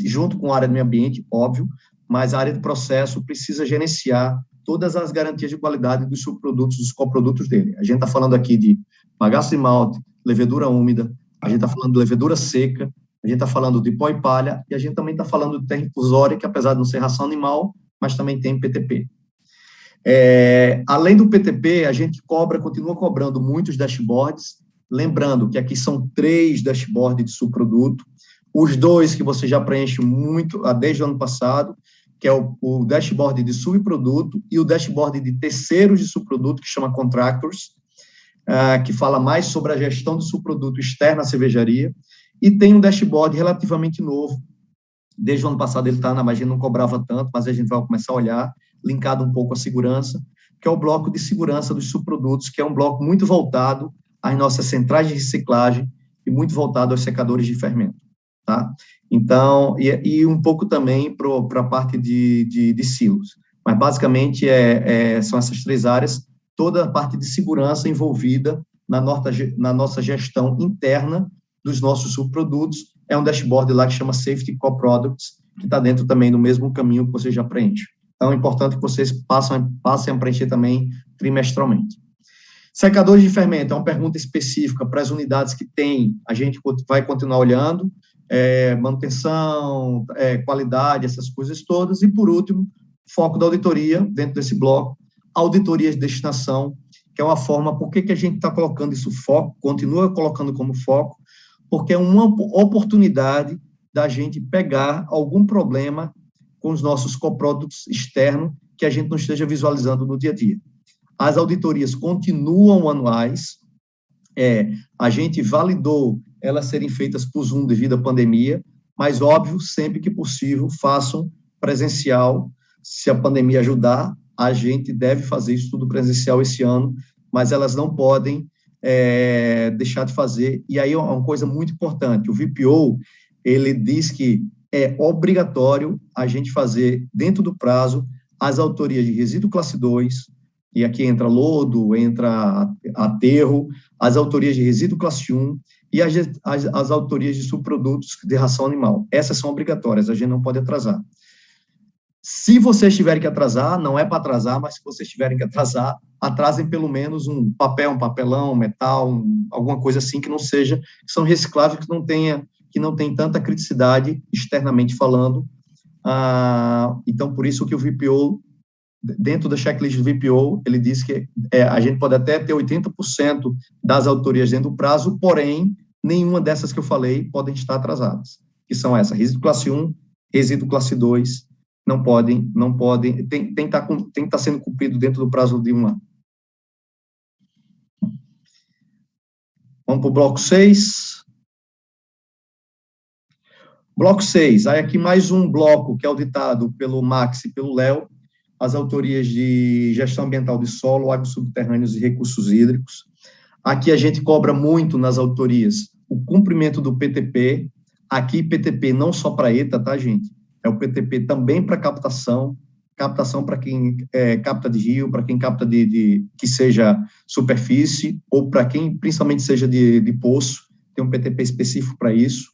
junto com a área do meio ambiente, óbvio, mas a área de processo precisa gerenciar todas as garantias de qualidade dos subprodutos, dos coprodutos dele. A gente está falando aqui de bagaço de malte, levedura úmida, a gente está falando de levedura seca, a gente está falando de pó e palha, e a gente também está falando de terra infusória, que apesar de não ser ração animal, mas também tem PTP. Além do PTP, a gente continua cobrando muitos dashboards, lembrando que aqui são 3 dashboards de subproduto, os 2 que você já preenche muito desde o ano passado, que é o dashboard de subproduto e o dashboard de terceiros de subproduto, que chama Contractors, que fala mais sobre a gestão do subproduto externo à cervejaria, e tem um dashboard relativamente novo, desde o ano passado ele está, mas a gente não cobrava tanto, mas a gente vai começar a olhar, linkado um pouco à segurança, que é o bloco de segurança dos subprodutos, que é um bloco muito voltado às nossas centrais de reciclagem e muito voltado aos secadores de fermento, tá? Então, e um pouco também para a parte de silos. Mas, basicamente, são essas 3 áreas, toda a parte de segurança envolvida na nossa gestão interna dos nossos subprodutos. É um dashboard lá que chama Safety Co-Products, que está dentro também do mesmo caminho que você já preenche. Então, é importante que vocês passem a preencher também trimestralmente. Secadores de fermento é uma pergunta específica para as unidades que tem, a gente vai continuar olhando, manutenção, qualidade, essas coisas todas. E, por último, foco da auditoria, dentro desse bloco, auditorias de destinação, que é uma forma, por que a gente está colocando isso foco, continua colocando como foco, porque é uma oportunidade da gente pegar algum problema com os nossos coprodutos externos que a gente não esteja visualizando no dia a dia. As auditorias continuam anuais, a gente validou elas serem feitas por Zoom devido à pandemia, mas, óbvio, sempre que possível, façam presencial. Se a pandemia ajudar, a gente deve fazer isso tudo presencial esse ano, mas elas não podem deixar de fazer. E aí, uma coisa muito importante, o VPO, ele diz que é obrigatório a gente fazer, dentro do prazo, as auditorias de resíduo classe 2, e aqui entra lodo, entra aterro, as auditorias de resíduo classe 1 e as auditorias de subprodutos de ração animal. Essas são obrigatórias, a gente não pode atrasar. Se vocês tiverem que atrasar, não é para atrasar, mas se vocês tiverem que atrasar, atrasem pelo menos um papel, um papelão, um metal, alguma coisa assim que não seja, que são recicláveis, que não tem tanta criticidade externamente falando. Então, por isso que o VPO, dentro da checklist do VPO, ele diz que a gente pode até ter 80% das auditorias dentro do prazo, porém, nenhuma dessas que eu falei podem estar atrasadas, que são essas, resíduo classe 1, resíduo classe 2 não podem, tem que estar sendo cumprido dentro do prazo de 1 ano. Vamos para o bloco 6. Bloco 6, aí aqui mais um bloco que é auditado pelo Max e pelo Léo, as autorias de gestão ambiental de solo, águas subterrâneas e recursos hídricos. Aqui a gente cobra muito nas autorias o cumprimento do PTP. Aqui, PTP não só para ETA, tá, gente? É o PTP também para captação para quem capta de rio, para quem capta que seja superfície, ou para quem principalmente seja de poço, tem um PTP específico para isso.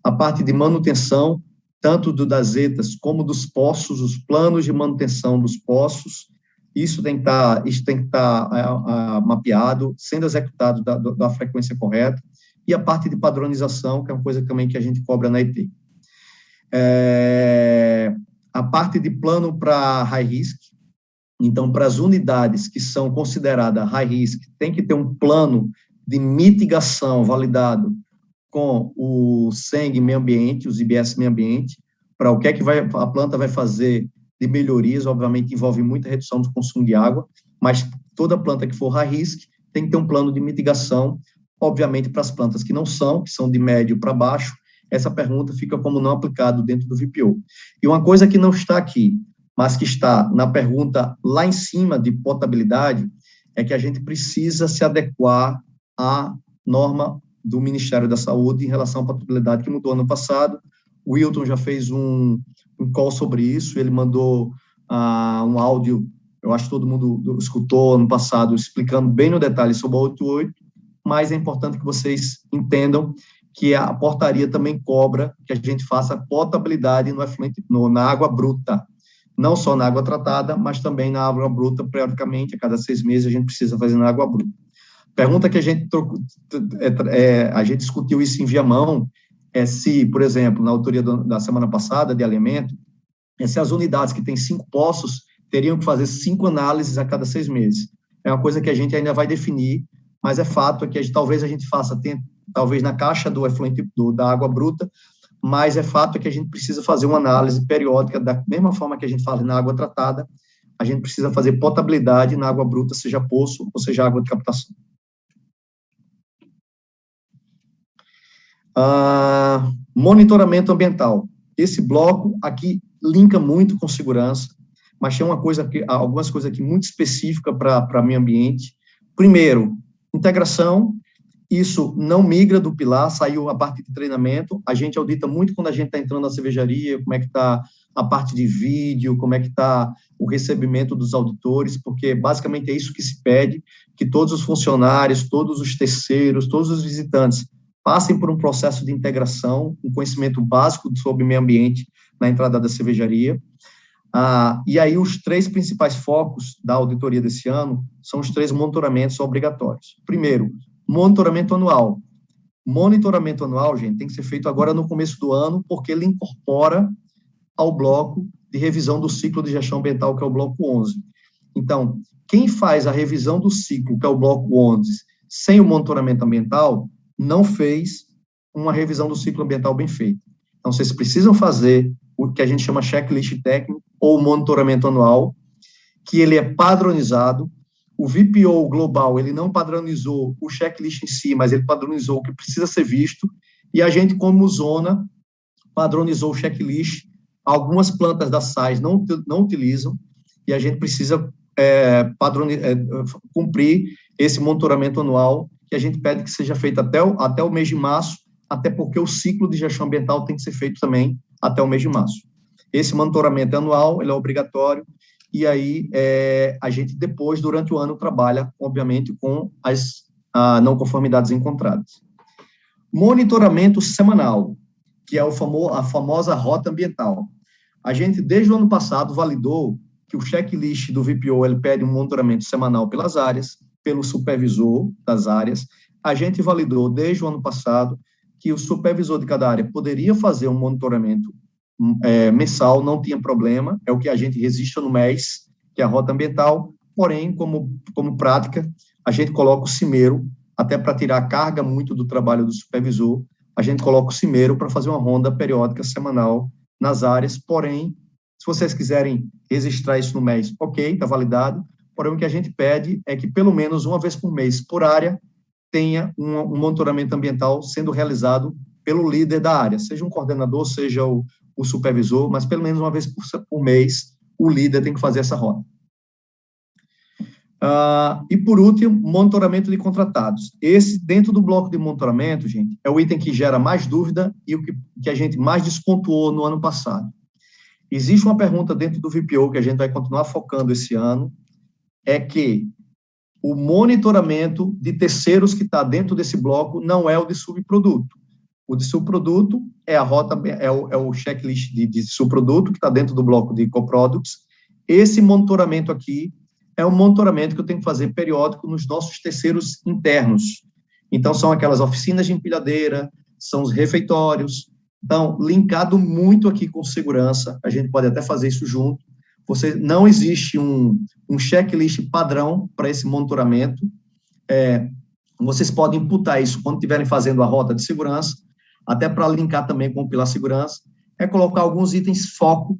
A parte de manutenção, tanto das ETAs como dos poços, os planos de manutenção dos poços, isso tem que estar mapeado, sendo executado da frequência correta, e a parte de padronização, que é uma coisa também que a gente cobra na ET. A parte de plano para high risk, então, para as unidades que são consideradas high risk, tem que ter um plano de mitigação validado com o SENG Meio Ambiente, os IBS Meio Ambiente, para o que é que a planta vai fazer de melhorias, obviamente envolve muita redução do consumo de água, mas toda planta que for high risk tem que ter um plano de mitigação, obviamente para as plantas que são de médio para baixo, essa pergunta fica como não aplicado dentro do VPO. E uma coisa que não está aqui, mas que está na pergunta lá em cima de potabilidade, é que a gente precisa se adequar à norma do Ministério da Saúde em relação à potabilidade que mudou ano passado. O Wilton já fez um call sobre isso, ele mandou um áudio, eu acho que todo mundo escutou ano passado, explicando bem no detalhe sobre a 88, mas é importante que vocês entendam que a portaria também cobra que a gente faça potabilidade na água bruta, não só na água tratada, mas também na água bruta, periodicamente, a cada 6 meses a gente precisa fazer na água bruta. Pergunta que a gente discutiu isso em Viamão, se, por exemplo, na autoria da semana passada de alimento, se as unidades que têm 5 poços teriam que fazer 5 análises a cada 6 meses. É uma coisa que a gente ainda vai definir, mas é fato que talvez a gente faça, talvez na caixa do efluente da água bruta, mas é fato que a gente precisa fazer uma análise periódica, da mesma forma que a gente faz na água tratada, a gente precisa fazer potabilidade na água bruta, seja poço ou seja água de captação. Monitoramento ambiental. Esse bloco aqui linka muito com segurança, mas tem algumas coisas aqui muito específicas para meio ambiente. Primeiro, integração. Isso não migra do pilar, saiu a parte de treinamento, a gente audita muito quando a gente está entrando na cervejaria, como é que está a parte de vídeo, como é que está o recebimento dos auditores, porque basicamente é isso que se pede, que todos os funcionários, todos os terceiros, todos os visitantes passem por um processo de integração, um conhecimento básico sobre meio ambiente na entrada da cervejaria. E aí os 3 principais focos da auditoria desse ano são os 3 monitoramentos obrigatórios. Primeiro, monitoramento anual. Monitoramento anual, gente, tem que ser feito agora no começo do ano, porque ele incorpora ao bloco de revisão do ciclo de gestão ambiental, que é o bloco 11. Então, quem faz a revisão do ciclo, que é o bloco 11, sem o monitoramento ambiental, não fez uma revisão do ciclo ambiental bem feita. Então, vocês precisam fazer o que a gente chama checklist técnico ou monitoramento anual, que ele é padronizado. O VPO global, ele não padronizou o checklist em si, mas ele padronizou o que precisa ser visto, e a gente, como zona, padronizou o checklist. Algumas plantas da sais não utilizam, e a gente precisa cumprir esse monitoramento anual, que a gente pede que seja feito até o mês de março, até porque o ciclo de gestão ambiental tem que ser feito também até o mês de março. Esse monitoramento anual, ele é obrigatório, e aí a gente depois, durante o ano, trabalha, obviamente, com as não conformidades encontradas. Monitoramento semanal, que é a famosa rota ambiental. A gente, desde o ano passado, validou que o checklist do VPO, ele pede um monitoramento semanal pelas áreas, pelo supervisor das áreas. A gente validou, desde o ano passado, que o supervisor de cada área poderia fazer um monitoramento mensal, não tinha problema, é o que a gente registra no MES, que é a rota ambiental, porém, como prática, a gente coloca o cimeiro, até para tirar a carga muito do trabalho do supervisor, a gente coloca o cimeiro para fazer uma ronda periódica semanal nas áreas, porém, Se vocês quiserem registrar isso no mês, ok, está validado. Porém, o que a gente pede é que, pelo menos uma vez por mês, por área, tenha um monitoramento ambiental sendo realizado pelo líder da área, seja um coordenador, seja o supervisor, mas pelo menos uma vez por mês, o líder tem que fazer essa rota. E, por último, monitoramento de contratados. Esse, dentro do bloco de monitoramento, gente, é o item que gera mais dúvida e o que a gente mais despontuou no ano passado. Existe uma pergunta dentro do VPO que a gente vai continuar focando esse ano, é que o monitoramento de terceiros que está dentro desse bloco não é o de subproduto. O de subproduto é a rota, é o checklist de subproduto que está dentro do bloco de coproducts. Esse monitoramento aqui é um monitoramento que eu tenho que fazer periódico nos nossos terceiros internos. Então, são aquelas oficinas de empilhadeira, são os refeitórios. Então, linkado muito aqui com segurança, a gente pode até fazer isso junto. Não existe um checklist padrão para esse monitoramento. Vocês podem imputar isso quando estiverem fazendo a rota de segurança, até para linkar também com o pilar segurança, colocar alguns itens foco,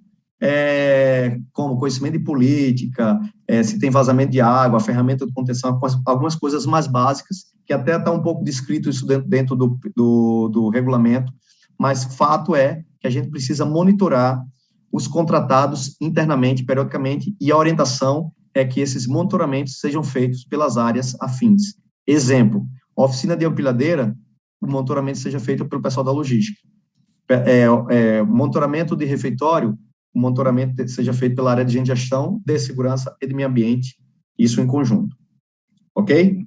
como conhecimento de política, se tem vazamento de água, ferramenta de contenção, algumas coisas mais básicas, que até está um pouco descrito isso dentro do regulamento, mas fato é que a gente precisa monitorar os contratados internamente, periodicamente, e a orientação é que esses monitoramentos sejam feitos pelas áreas afins. Exemplo, oficina de empilhadeira, o monitoramento seja feito pelo pessoal da logística. Monitoramento de refeitório, o monitoramento seja feito pela área de gestão, de segurança e de meio ambiente, isso em conjunto. Ok?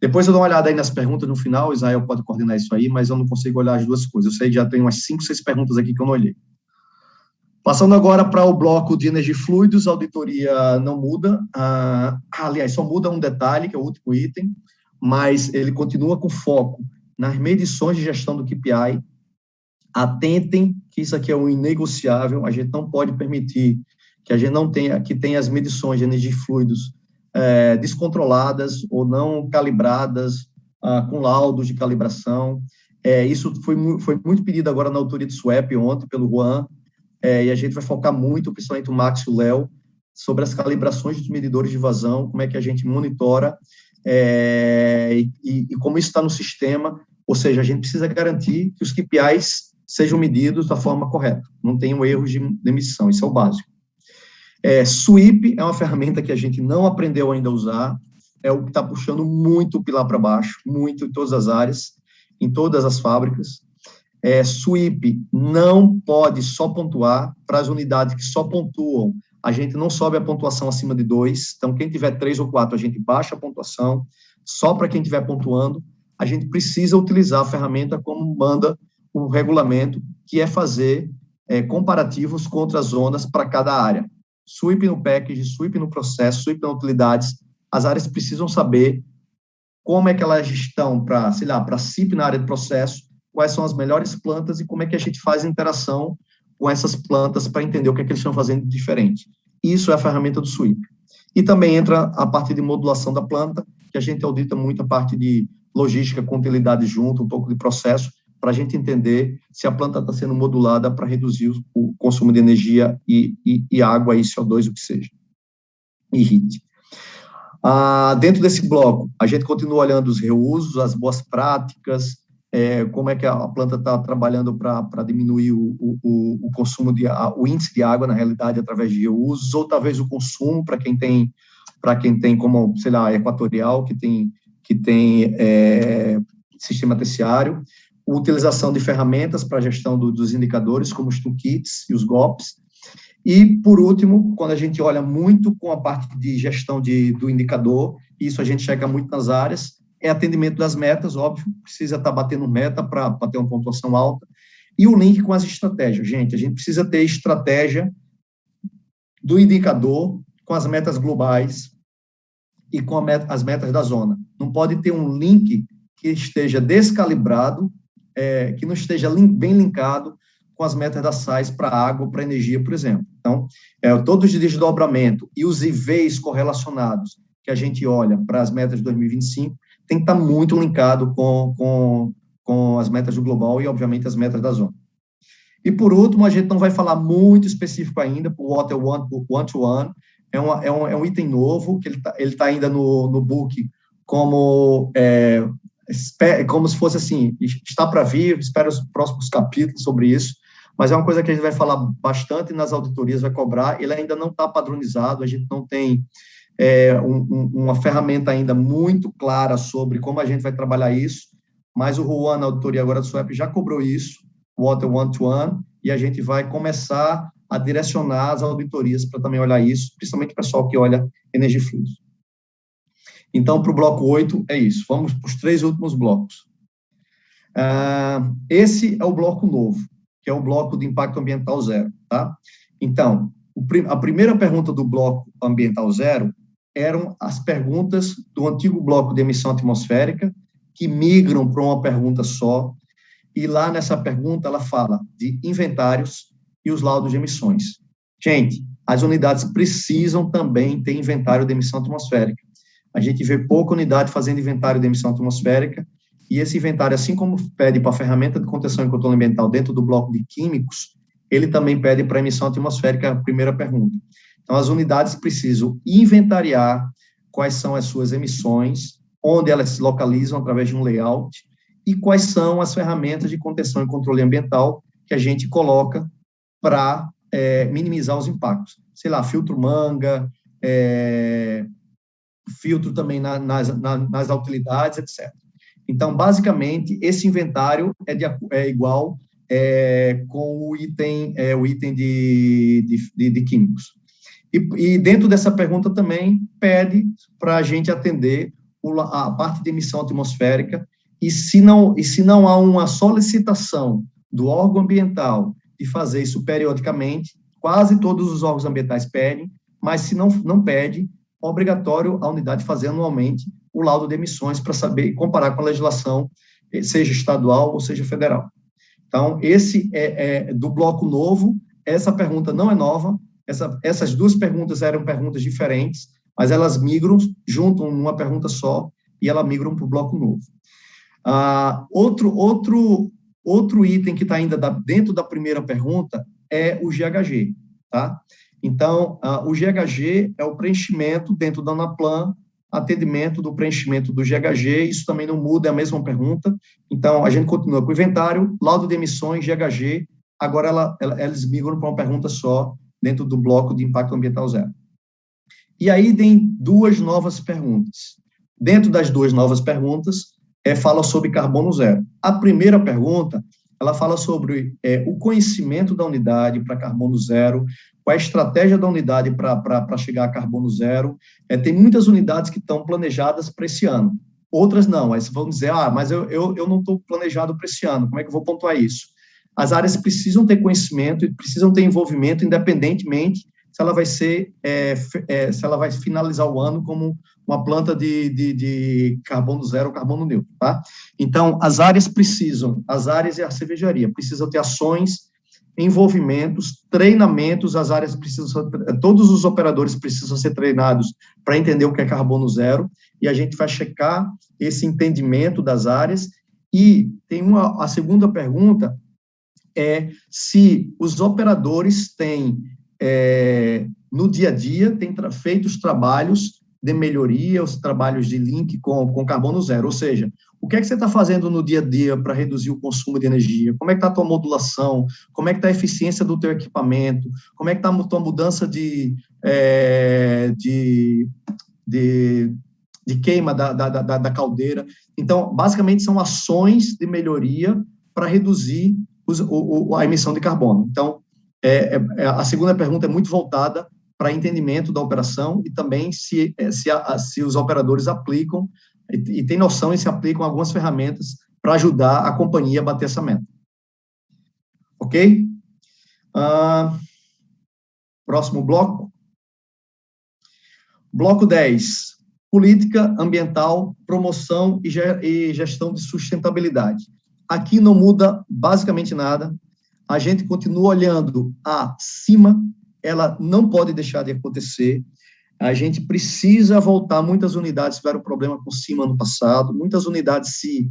Depois eu dou uma olhada aí nas perguntas no final, o Israel pode coordenar isso aí, mas eu não consigo olhar as duas coisas. Eu sei que já tem umas 5, 6 perguntas aqui que eu não olhei. Passando agora para o bloco de energia e fluidos, a auditoria não muda. Aliás, só muda um detalhe, que é o último item, mas ele continua com foco nas medições de gestão do KPI. Atentem que isso aqui é um inegociável, a gente não pode permitir que a gente não tenha, que tenha as medições de energia e fluidos descontroladas ou não calibradas, com laudos de calibração. Isso foi muito pedido agora na autoria do SWAP ontem, pelo Juan, e a gente vai focar muito, principalmente o Max e o Léo, sobre as calibrações dos medidores de vazão, como é que a gente monitora, e como isso está no sistema, ou seja, a gente precisa garantir que os KPIs sejam medidos da forma correta, não tenham erros de emissão, isso é o básico. Sweep é uma ferramenta que a gente não aprendeu ainda a usar, é o que está puxando muito o pilar para baixo, muito em todas as áreas, em todas as fábricas. Sweep não pode só pontuar para as unidades que só pontuam, a gente não sobe a pontuação acima de 2, então quem tiver 3 ou 4, a gente baixa a pontuação, só para quem estiver pontuando, a gente precisa utilizar a ferramenta como manda o regulamento, que é fazer comparativos contra as zonas para cada área. Sweep no package, sweep no processo, sweep nas utilidades, as áreas precisam saber como é que elas estão para CIP na área de processo, quais são as melhores plantas e como é que a gente faz interação com essas plantas para entender o que é que eles estão fazendo de diferente. Isso é a ferramenta do sweep. E também entra a parte de modulação da planta, que a gente audita muito a parte de logística com utilidade junto, um pouco de processo, para a gente entender se a planta está sendo modulada para reduzir o consumo de energia e água, e CO2, o que seja, e heat. Dentro desse bloco, a gente continua olhando os reusos, as boas práticas, como é que a planta está trabalhando para diminuir o consumo, o índice de água, na realidade, através de reusos, ou talvez o consumo para quem tem como, Equatorial, que tem sistema terciário, utilização de ferramentas para a gestão dos indicadores, como os toolkits e os GOPs. E, por último, quando a gente olha muito com a parte de gestão do indicador, isso a gente chega muito nas áreas, atendimento das metas, óbvio, precisa estar batendo meta para ter uma pontuação alta, e o link com as estratégias. Gente, a gente precisa ter estratégia do indicador com as metas globais e com as metas da zona. Não pode ter um link que esteja descalibrado, que não esteja bem linkado com as metas da SAIS para água, para energia, por exemplo. Então, todos os desdobramento e os IVs correlacionados que a gente olha para as metas de 2025 tem que estar muito linkado com as metas do global e, obviamente, as metas da zona. E, por último, a gente não vai falar muito específico ainda, o Water One-to-One, é um item novo, que ele tá ainda no book como se fosse assim, está para vir, espero os próximos capítulos sobre isso, mas é uma coisa que a gente vai falar bastante nas auditorias, vai cobrar, ele ainda não está padronizado, a gente não tem uma ferramenta ainda muito clara sobre como a gente vai trabalhar isso, mas o Juan, na auditoria agora do SWAP, já cobrou isso, o Water One-to-One, e a gente vai começar a direcionar as auditorias para também olhar isso, principalmente o pessoal que olha energia e fluidos. Então, para o bloco 8, é isso. Vamos para os 3 últimos blocos. Esse é o bloco novo, que é o bloco de impacto ambiental zero, tá? Então, a primeira pergunta do bloco ambiental zero eram as perguntas do antigo bloco de emissão atmosférica, que migram para uma pergunta só, e lá nessa pergunta ela fala de inventários e os laudos de emissões. Gente, as unidades precisam também ter inventário de emissão atmosférica. A gente vê pouca unidade fazendo inventário de emissão atmosférica, e esse inventário, assim como pede para a ferramenta de contenção e controle ambiental dentro do bloco de químicos, ele também pede para emissão atmosférica, a primeira pergunta. Então, as unidades precisam inventariar quais são as suas emissões, onde elas se localizam através de um layout, e quais são as ferramentas de contenção e controle ambiental que a gente coloca para minimizar os impactos. Sei lá, filtro manga, filtro também nas utilidades, etc. Então, basicamente, esse inventário é igual com o item de químicos. E dentro dessa pergunta também pede para a gente atender a parte de emissão atmosférica, e se não há uma solicitação do órgão ambiental de fazer isso periodicamente, quase todos os órgãos ambientais pedem, mas se não pede, é obrigatório a unidade fazer anualmente o laudo de emissões para saber e comparar com a legislação, seja estadual ou seja federal. Então, esse é do bloco novo, essa pergunta não é nova, essas 2 perguntas eram perguntas diferentes, mas elas migram, juntam numa pergunta só, e elas migram para o bloco novo. Outro item que está ainda dentro da primeira pergunta é o GHG, tá? Então, o GHG é o preenchimento dentro da ANAPLAN, atendimento do preenchimento do GHG, isso também não muda, é a mesma pergunta. Então, a gente continua com o inventário, laudo de emissões, GHG, agora eles migram para uma pergunta só, dentro do bloco de impacto ambiental zero. E aí tem 2 novas perguntas. Dentro das 2 novas perguntas, fala sobre carbono zero. A primeira pergunta, ela fala sobre o conhecimento da unidade para carbono zero, qual é a estratégia da unidade para chegar a carbono zero. Tem muitas unidades que estão planejadas para esse ano, outras não. Aí vão dizer, mas eu não estou planejado para esse ano, como é que eu vou pontuar isso? As áreas precisam ter conhecimento e precisam ter envolvimento, independentemente se ela vai se ela vai finalizar o ano como uma planta de carbono zero ou carbono neutro, tá? Então, as áreas e a cervejaria precisam ter ações, envolvimentos, treinamentos, as áreas precisam, todos os operadores precisam ser treinados para entender o que é carbono zero, e a gente vai checar esse entendimento das áreas. E tem a segunda pergunta, se os operadores têm, no dia a dia, têm feito os trabalhos de melhoria, os trabalhos de link com carbono zero, ou seja, o que é que você está fazendo no dia a dia para reduzir o consumo de energia? Como é que está a tua modulação? Como é que está a eficiência do teu equipamento? Como é que está a tua mudança de queima da caldeira? Então, basicamente, são ações de melhoria para reduzir a emissão de carbono. Então, a segunda pergunta é muito voltada para entendimento da operação e também se os operadores aplicam e tem noção e se aplicam algumas ferramentas para ajudar a companhia a bater essa meta. Ok? Próximo bloco. Bloco 10. Política ambiental, promoção e gestão de sustentabilidade. Aqui não muda basicamente nada. A gente continua olhando acima, ela não pode deixar de acontecer. A gente precisa voltar, muitas unidades tiveram problema com cima no passado, muitas unidades se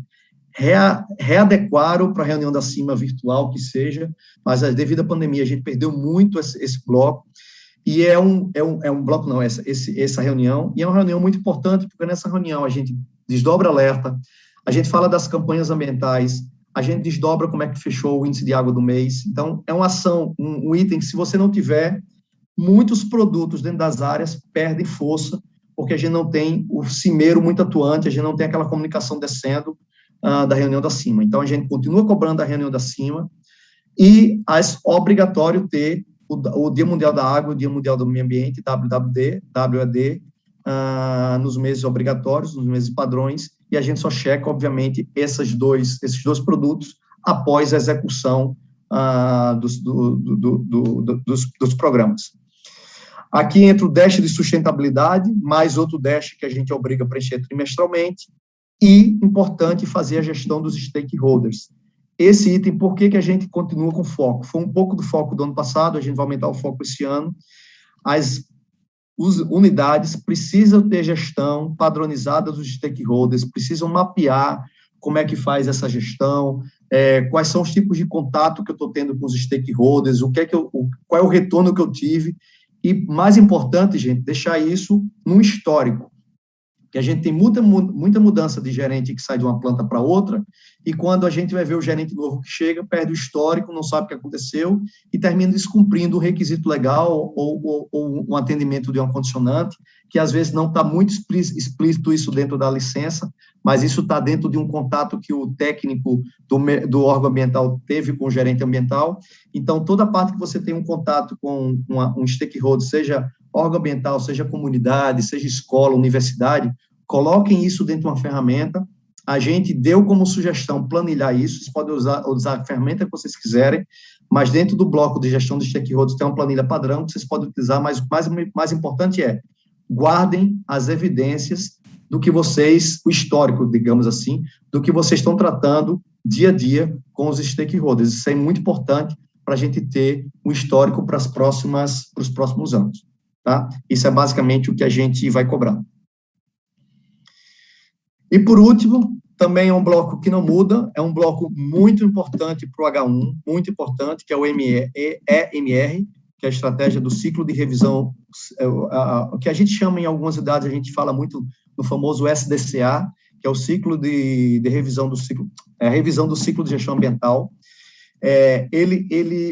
readequaram para a reunião da CIMA virtual, que seja, mas devido à pandemia a gente perdeu muito esse bloco, e é um bloco, não, essa reunião, e é uma reunião muito importante, porque nessa reunião a gente desdobra alerta, a gente fala das campanhas ambientais, a gente desdobra como é que fechou o índice de água do mês, então é uma ação, um item que se você não tiver, muitos produtos dentro das áreas perdem força, porque a gente não tem o cimeiro muito atuante, a gente não tem aquela comunicação descendo da reunião da CIMA. Então, a gente continua cobrando a reunião da CIMA e é obrigatório ter o Dia Mundial da Água, o Dia Mundial do Meio Ambiente, WAD, nos meses obrigatórios, nos meses padrões, e a gente só checa, obviamente, esses dois produtos após a execução dos programas. Aqui entra o dash de sustentabilidade, mais outro dash que a gente obriga a preencher trimestralmente, e, importante, fazer a gestão dos stakeholders. Esse item, por que a gente continua com foco? Foi um pouco do foco do ano passado, a gente vai aumentar o foco esse ano. As unidades precisam ter gestão padronizada dos stakeholders, precisam mapear como é que faz essa gestão, quais são os tipos de contato que eu estou tendo com os stakeholders, qual é o retorno que eu tive, e, mais importante, gente, deixar isso num histórico, que a gente tem muita mudança de gerente que sai de uma planta para outra, e quando a gente vai ver o gerente novo que chega, perde o histórico, não sabe o que aconteceu, e termina descumprindo o requisito legal ou um atendimento de uma condicionante, que às vezes não está muito explícito isso dentro da licença, mas isso está dentro de um contato que o técnico do órgão ambiental teve com o gerente ambiental. Então, toda parte que você tem um contato com um stakeholder, seja órgão ambiental, seja comunidade, seja escola, universidade, coloquem isso dentro de uma ferramenta. A gente deu como sugestão planilhar isso, vocês podem usar a ferramenta que vocês quiserem, mas dentro do bloco de gestão de stakeholders tem uma planilha padrão que vocês podem utilizar, mas o mais importante é guardem as evidências do que vocês, o histórico, digamos assim, do que vocês estão tratando dia a dia com os stakeholders. Isso é muito importante para a gente ter um histórico para os próximos anos. Tá? Isso é basicamente o que a gente vai cobrar. E, por último, também é um bloco que não muda, é um bloco muito importante para o H1, muito importante, que é o EMR, que é a estratégia do ciclo de revisão, o que a gente chama em algumas idades, a gente fala muito no famoso SDCA, que é o ciclo de revisão do ciclo, a revisão do ciclo de gestão ambiental.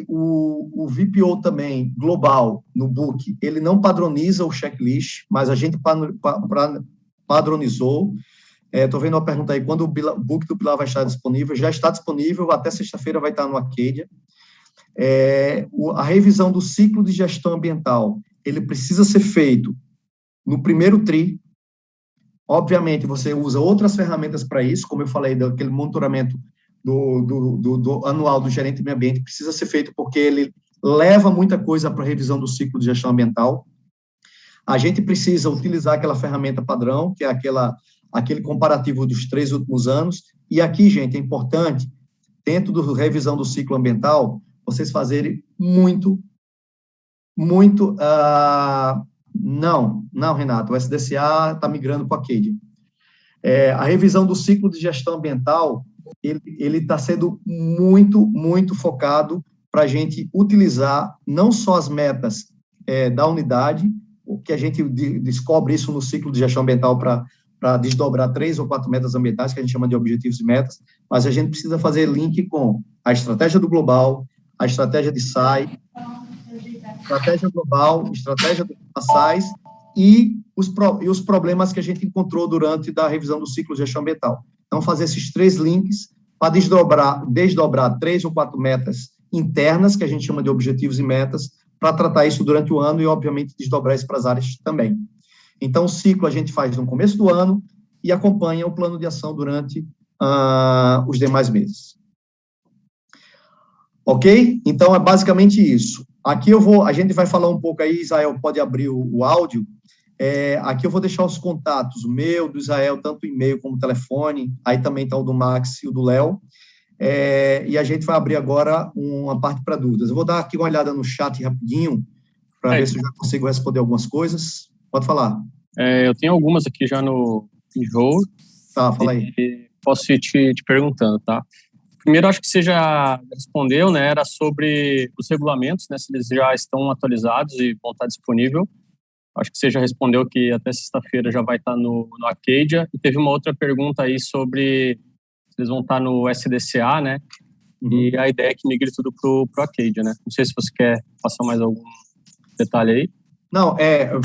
O VPO também, global, no book, ele não padroniza o checklist, mas a gente padronizou. Estou vendo uma pergunta aí, quando o book do Pilar vai estar disponível? Já está disponível, até sexta-feira vai estar no Arcadia. A revisão do ciclo de gestão ambiental, ele precisa ser feito no primeiro TRI. Obviamente, você usa outras ferramentas para isso, como eu falei, daquele monitoramento do anual do gerente de meio ambiente, precisa ser feito porque ele leva muita coisa para a revisão do ciclo de gestão ambiental. A gente precisa utilizar aquela ferramenta padrão, que é aquele comparativo dos 3 últimos anos, e aqui, gente, é importante, dentro da revisão do ciclo ambiental, vocês fazerem muito, não, Renato, o SDCA está migrando para a Acadia. A revisão do ciclo de gestão ambiental, ele está sendo muito focado para a gente utilizar não só as metas da unidade, que a gente descobre isso no ciclo de gestão ambiental para desdobrar 3 ou 4 metas ambientais, que a gente chama de objetivos e metas, mas a gente precisa fazer link com a estratégia do global, a estratégia de SAI, estratégia global, estratégia dos SAIs e os problemas que a gente encontrou durante a revisão do ciclo de gestão ambiental. Então, fazer esses 3 links para desdobrar 3 ou 4 metas internas, que a gente chama de objetivos e metas, para tratar isso durante o ano e, obviamente, desdobrar isso para as áreas também. Então, o ciclo a gente faz no começo do ano e acompanha o plano de ação durante os demais meses. Ok? Então, é basicamente isso. Aqui a gente vai falar um pouco aí, Israel pode abrir o áudio. Aqui eu vou deixar os contatos, o meu, do Israel, tanto e-mail como telefone, aí também está o do Max e o do Léo, e a gente vai abrir agora uma parte para dúvidas. Eu vou dar aqui uma olhada no chat rapidinho, para ver se eu já consigo responder algumas coisas. Pode falar. Eu tenho algumas aqui já no enjoo. Tá, fala aí. posso ir te perguntando, tá? Primeiro, acho que você já respondeu, né? Era sobre os regulamentos, né? Se eles já estão atualizados e vão estar disponíveis. Acho que você já respondeu que até sexta-feira já vai estar no Acadia. E teve uma outra pergunta aí sobre se eles vão estar no SDCA, né? E a ideia é que migre tudo pro Acadia, né? Não sei se você quer passar mais algum detalhe aí. Não,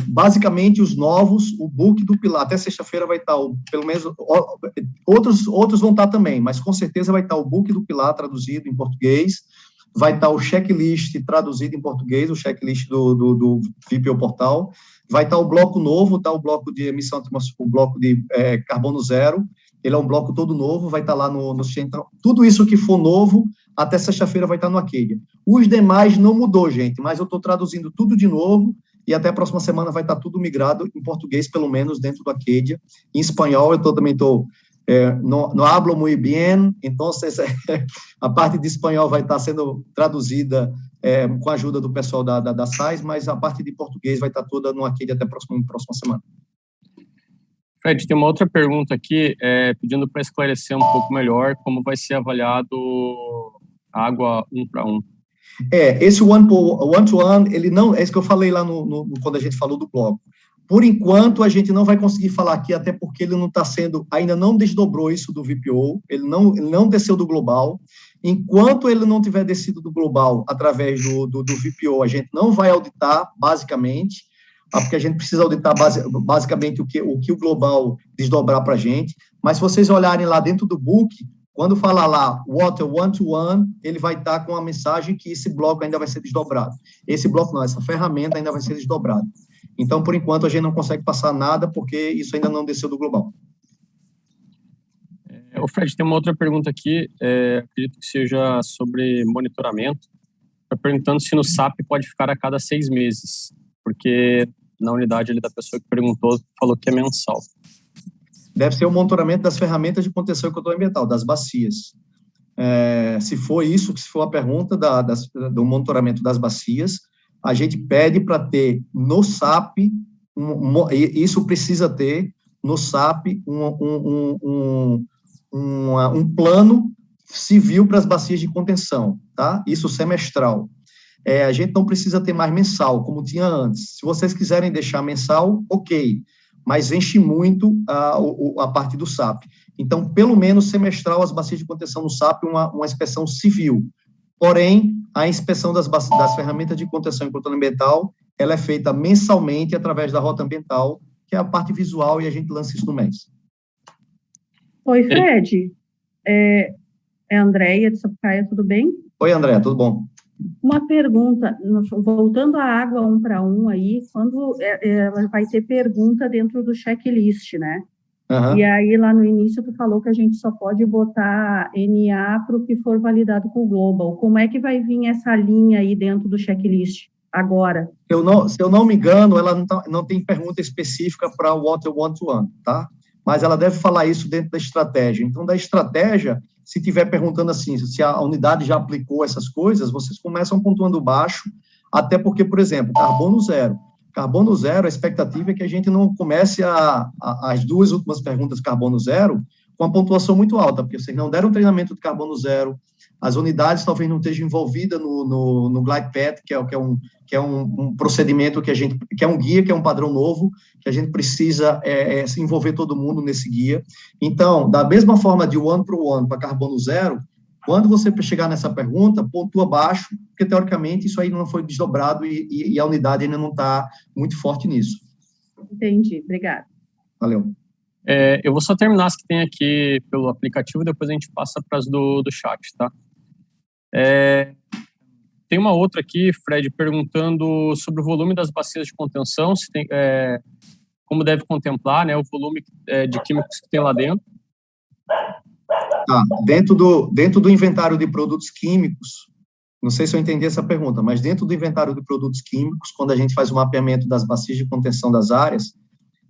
basicamente os novos, o book do Pilar, até sexta-feira vai estar, pelo menos, outros vão estar também, mas com certeza vai estar o book do Pilar traduzido em português, vai estar o checklist traduzido em português, o checklist do VPO Portal, vai estar o bloco novo, tá? O bloco de emissão, o bloco de carbono zero, ele é um bloco todo novo, vai estar lá no então, tudo isso que for novo, até sexta-feira vai estar no Acadia. Os demais não mudou, gente, mas eu estou traduzindo tudo de novo, e até a próxima semana vai estar tudo migrado em português, pelo menos, dentro do Acadia. Em espanhol, eu também estou... no hablo muy bien, então a parte de espanhol vai estar sendo traduzida com a ajuda do pessoal da SAIS, mas a parte de português vai estar toda no Acadia até a próxima semana. Fred, tem uma outra pergunta aqui, pedindo para esclarecer um pouco melhor como vai ser avaliado a água 1 para 1. Esse one-to-one, ele não, é isso que eu falei lá quando a gente falou do bloco. Por enquanto, a gente não vai conseguir falar aqui, até porque ele não está sendo, ainda não desdobrou isso do VPO, ele não desceu do global. Enquanto ele não tiver descido do global através do VPO, a gente não vai auditar, basicamente, porque a gente precisa auditar basicamente o que o global desdobrar para a gente. Mas se vocês olharem lá dentro do book, quando falar lá Water One-to-One, ele vai estar com a mensagem que esse bloco ainda vai ser desdobrado. Esse bloco não, essa ferramenta ainda vai ser desdobrada. Então, por enquanto, a gente não consegue passar nada, porque isso ainda não desceu do global. O Fred, tem uma outra pergunta aqui, acredito que seja sobre monitoramento. Está perguntando se no SAP pode ficar a cada 6 meses, porque na unidade ali da pessoa que perguntou, falou que é mensal. Deve ser o monitoramento das ferramentas de contenção e controle ambiental, das bacias. Se for a pergunta do monitoramento das bacias, a gente pede para ter no SAP, isso precisa ter no SAP um plano civil para as bacias de contenção, tá? Isso semestral. A gente não precisa ter mais mensal, como tinha antes. Se vocês quiserem deixar mensal, ok, mas enche muito a parte do SAP. Então, pelo menos semestral, as bacias de contenção no SAP, uma inspeção civil. Porém, a inspeção das ferramentas de contenção e controle ambiental, ela é feita mensalmente através da rota ambiental, que é a parte visual, e a gente lança isso no mês. Oi, Fred. É a Andréia de Sapucaia, tudo bem? Oi, Andréia, tudo bom? Uma pergunta, voltando à água 1 para 1 aí, quando ela vai ter pergunta dentro do checklist, né? Uhum. E aí, lá no início, tu falou que a gente só pode botar NA para o que for validado com o Global. Como é que vai vir essa linha aí dentro do checklist agora? Se eu não me engano, ela não tem pergunta específica para o Water One-to-One, tá? Mas ela deve falar isso dentro da estratégia. Então, da estratégia, se estiver perguntando assim, se a unidade já aplicou essas coisas, vocês começam pontuando baixo, até porque, por exemplo, carbono zero. Carbono zero, a expectativa é que a gente não comece as 2 últimas perguntas carbono zero com a pontuação muito alta, porque vocês não deram treinamento de carbono zero, as unidades talvez não estejam envolvidas no Glide Path, que é um procedimento que é um guia, que é um padrão novo, que a gente precisa se envolver todo mundo nesse guia. Então, da mesma forma de one para one para carbono zero, quando você chegar nessa pergunta, pontua baixo, porque, teoricamente, isso aí não foi desdobrado e a unidade ainda não está muito forte nisso. Entendi, obrigada. Valeu. Eu vou só terminar as que tem aqui pelo aplicativo, depois a gente passa para as do chat, tá? Tem uma outra aqui, Fred, perguntando sobre o volume das bacias de contenção, se tem, como deve contemplar, né, o volume de químicos que tem lá dentro. Dentro do inventário de produtos químicos, não sei se eu entendi essa pergunta, mas dentro do inventário de produtos químicos, quando a gente faz o mapeamento das bacias de contenção das áreas,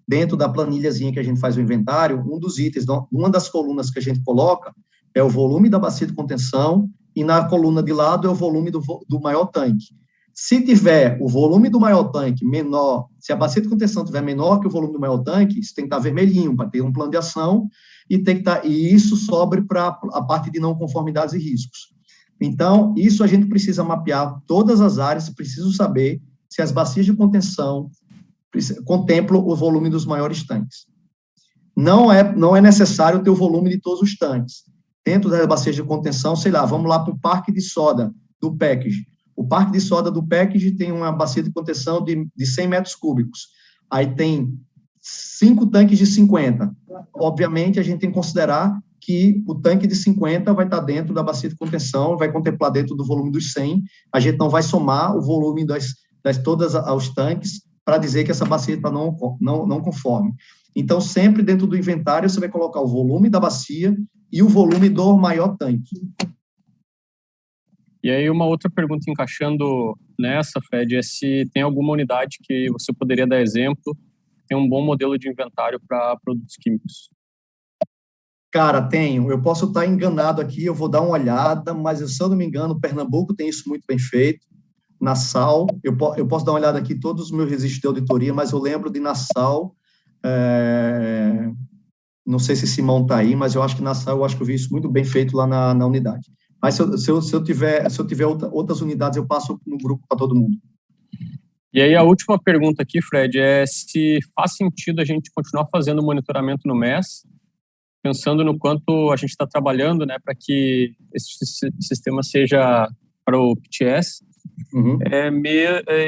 dentro da planilhazinha que a gente faz o inventário, um dos itens, uma das colunas que a gente coloca é o volume da bacia de contenção e na coluna de lado é o volume do maior tanque. Se tiver o volume do maior tanque menor, se a bacia de contenção tiver menor que o volume do maior tanque, isso tem que estar vermelhinho, para ter um plano de ação, e isso sobre para a parte de não conformidades e riscos. Então, isso a gente precisa mapear todas as áreas, preciso saber se as bacias de contenção contemplam o volume dos maiores tanques. Não é necessário ter o volume de todos os tanques. Dentro das bacias de contenção, sei lá, vamos lá para o parque de soda do package. O parque de soda do package tem uma bacia de contenção de 100 metros cúbicos. Aí tem 5 tanques de 50. Obviamente, a gente tem que considerar que o tanque de 50 vai estar dentro da bacia de contenção, vai contemplar dentro do volume dos 100. A gente não vai somar o volume todas aos tanques para dizer que essa bacia está não conforme. Então, sempre dentro do inventário, você vai colocar o volume da bacia e o volume do maior tanque. E aí, uma outra pergunta encaixando nessa, Fred, é se tem alguma unidade que você poderia dar exemplo, tem um bom modelo de inventário para produtos químicos. Cara, tenho. Eu posso estar enganado aqui, eu vou dar uma olhada, mas, se eu não me engano, Pernambuco tem isso muito bem feito. Nassau, eu posso dar uma olhada aqui, todos os meus registros de auditoria, mas eu lembro de Nassau, não sei se Simão está aí, mas eu acho que Nassau, eu vi isso muito bem feito lá na unidade. Mas se eu tiver outras unidades, eu passo no grupo para todo mundo. E aí, a última pergunta aqui, Fred, é se faz sentido a gente continuar fazendo monitoramento no MES, pensando no quanto a gente está trabalhando, né, para que esse sistema seja para o PTS,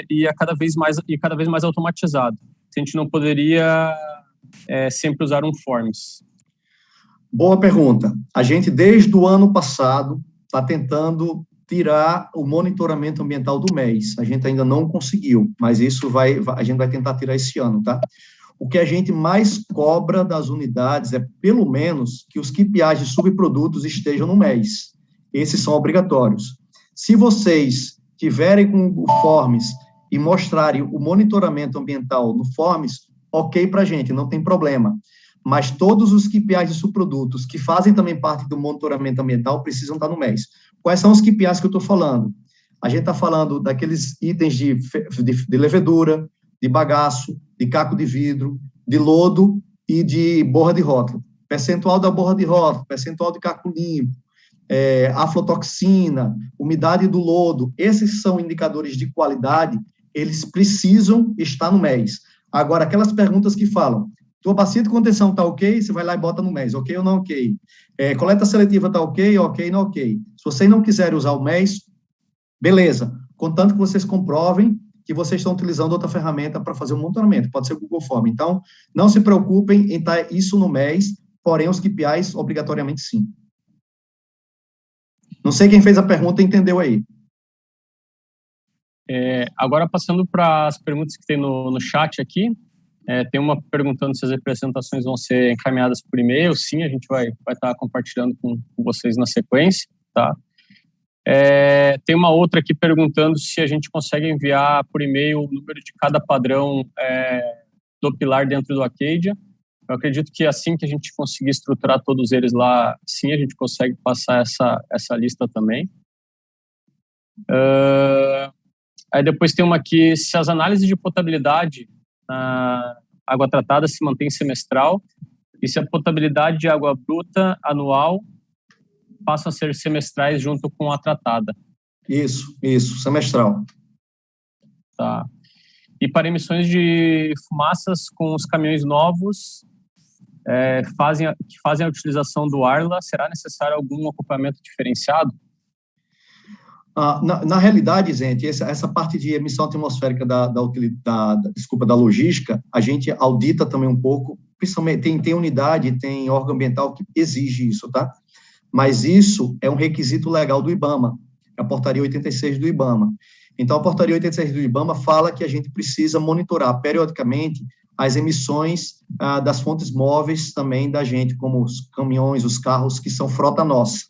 e cada vez mais automatizado. A gente não poderia sempre usar um Forms. Boa pergunta. A gente, desde o ano passado, está tentando tirar o monitoramento ambiental do MES. A gente ainda não conseguiu, mas isso a gente vai tentar tirar esse ano, tá? O que a gente mais cobra das unidades é, pelo menos, que os KPIs de subprodutos estejam no MES. Esses são obrigatórios. Se vocês tiverem com o Forms e mostrarem o monitoramento ambiental no Forms, ok para a gente, não tem problema. Mas todos os KPIs de subprodutos que fazem também parte do monitoramento ambiental precisam estar no MES. Quais são os KPIs que eu estou falando? A gente está falando daqueles itens de levedura, de bagaço, de caco de vidro, de lodo e de borra de rótulo. Percentual da borra de rótulo, percentual de caco limpo, aflotoxina, umidade do lodo, esses são indicadores de qualidade, eles precisam estar no MES. Agora, aquelas perguntas que falam, tua bacia de contenção está ok, você vai lá e bota no MES, ok ou não ok? Coleta seletiva está ok, ok, não ok. Se vocês não quiserem usar o MES, beleza, contanto que vocês comprovem que vocês estão utilizando outra ferramenta para fazer o monitoramento, pode ser o Google Form. Então, não se preocupem em estar isso no MES, porém, os KPIs, obrigatoriamente, sim. Não sei quem fez a pergunta entendeu aí. Agora, passando para as perguntas que tem no chat aqui, tem uma perguntando se as apresentações vão ser encaminhadas por e-mail. Sim, a gente vai estar compartilhando com vocês na sequência, tá? Tem uma outra aqui perguntando se a gente consegue enviar por e-mail o número de cada padrão do pilar dentro do Acadia. Eu acredito que assim que a gente conseguir estruturar todos eles lá, sim, a gente consegue passar essa lista também. Aí depois tem uma aqui, se as análises de potabilidade na água tratada se mantém semestral e se a potabilidade de água bruta anual passam a ser semestrais junto com a tratada. Isso, semestral. Tá. E para emissões de fumaças com os caminhões novos que fazem a utilização do Arla, será necessário algum acompanhamento diferenciado? Na realidade, gente, essa parte de emissão atmosférica da logística, a gente audita também um pouco, principalmente tem unidade, tem órgão ambiental que exige isso, tá? Mas isso é um requisito legal do IBAMA, a portaria 86 do IBAMA. Então, a portaria 86 do IBAMA fala que a gente precisa monitorar periodicamente as emissões das fontes móveis também da gente, como os caminhões, os carros, que são frota nossa.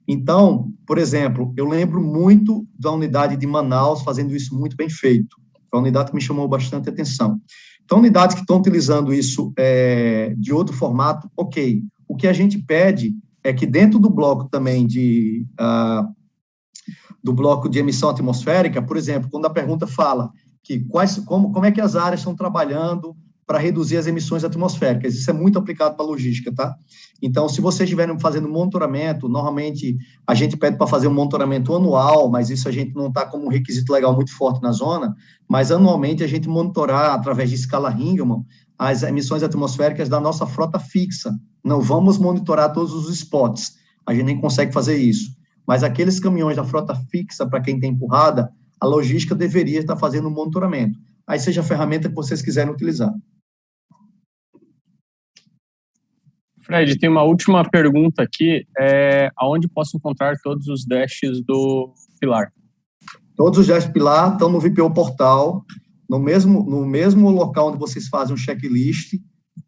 Então, por exemplo, eu lembro muito da unidade de Manaus fazendo isso muito bem feito. Foi uma unidade que me chamou bastante atenção. Então, unidades que estão utilizando isso de outro formato, ok. O que a gente pede é que dentro do bloco também do bloco de emissão atmosférica, por exemplo, quando a pergunta fala que como é que as áreas estão trabalhando para reduzir as emissões atmosféricas. Isso é muito aplicado para a logística, tá? Então, se vocês estiverem fazendo monitoramento, normalmente a gente pede para fazer um monitoramento anual, mas isso a gente não está como um requisito legal muito forte na zona, mas anualmente a gente monitorar, através de escala Ringman, as emissões atmosféricas da nossa frota fixa. Não vamos monitorar todos os spots, a gente nem consegue fazer isso. Mas aqueles caminhões da frota fixa, para quem tem empurrada, a logística deveria estar fazendo um monitoramento. Aí seja a ferramenta que vocês quiserem utilizar. Fred, tem uma última pergunta aqui. Aonde posso encontrar todos os dashes do Pilar? Todos os dashes do Pilar estão no VPO Portal. No mesmo local onde vocês fazem um checklist,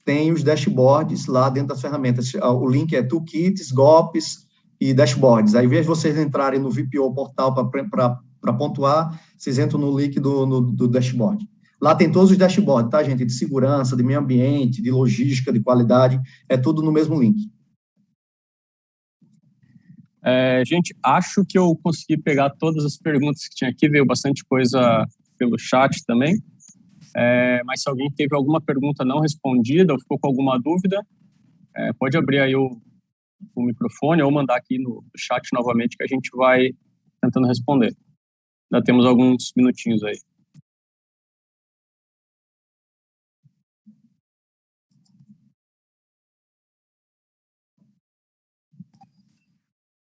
tem os dashboards lá dentro das ferramentas. O link é Toolkits, GOPs e Dashboards. Aí, ao invés de vocês entrarem no VPO Portal para pontuar, vocês entram no link do dashboard. Lá tem todos os dashboards, tá, gente? De segurança, de meio ambiente, de logística, de qualidade, é tudo no mesmo link. Gente, acho que eu consegui pegar todas as perguntas que tinha aqui, veio bastante coisa pelo chat também, mas se alguém teve alguma pergunta não respondida ou ficou com alguma dúvida, pode abrir aí o microfone ou mandar aqui no chat novamente que a gente vai tentando responder. Ainda temos alguns minutinhos aí.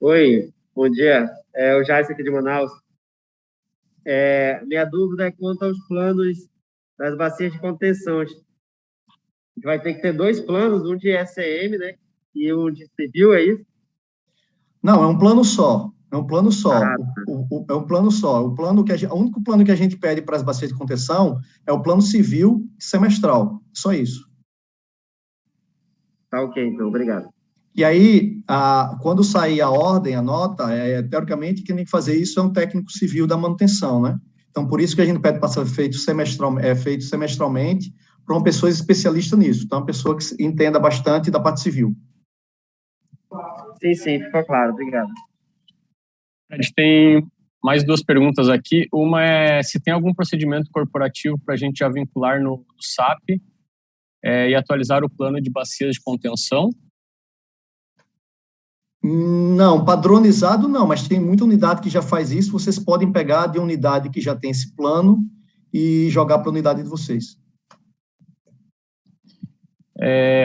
Oi, bom dia. O Jair aqui de Manaus. Minha dúvida é quanto aos planos das bacias de contenção. A gente vai ter que ter 2 planos, um de SCM, né, e um de civil, é isso? Não, é um plano só. É um plano só. É um plano só. O único plano que a gente pede para as bacias de contenção é o plano civil semestral. Só isso. Tá ok, então. Obrigado. E aí, quando sair a ordem, a nota, teoricamente, quem tem que fazer isso é um técnico civil da manutenção, né? Então, por isso que a gente pede para ser feito semestralmente para uma pessoa especialista nisso. Então, uma pessoa que entenda bastante da parte civil. Sim, ficou claro. Obrigado. A gente tem mais 2 perguntas aqui. Uma é se tem algum procedimento corporativo para a gente já vincular no SAP e atualizar o plano de bacias de contenção. Não, padronizado não, mas tem muita unidade que já faz isso. Vocês podem pegar de unidade que já tem esse plano e jogar para a unidade de vocês.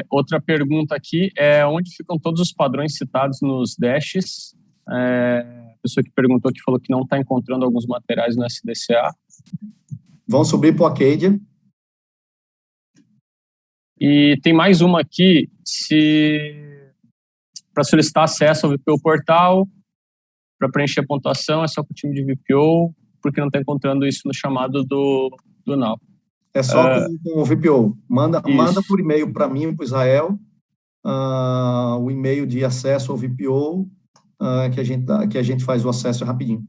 Outra pergunta aqui é onde ficam todos os padrões citados nos dashes. A pessoa que perguntou que falou que não está encontrando alguns materiais no SDCA. Vão subir para o Acadia. E tem mais uma aqui, para solicitar acesso ao VPO Portal, para preencher a pontuação, é só com o time de VPO, porque não está encontrando isso no chamado do NAU. É só com o VPO. Manda por e-mail para mim, para o Israel, o e-mail de acesso ao VPO, que a gente faz o acesso rapidinho.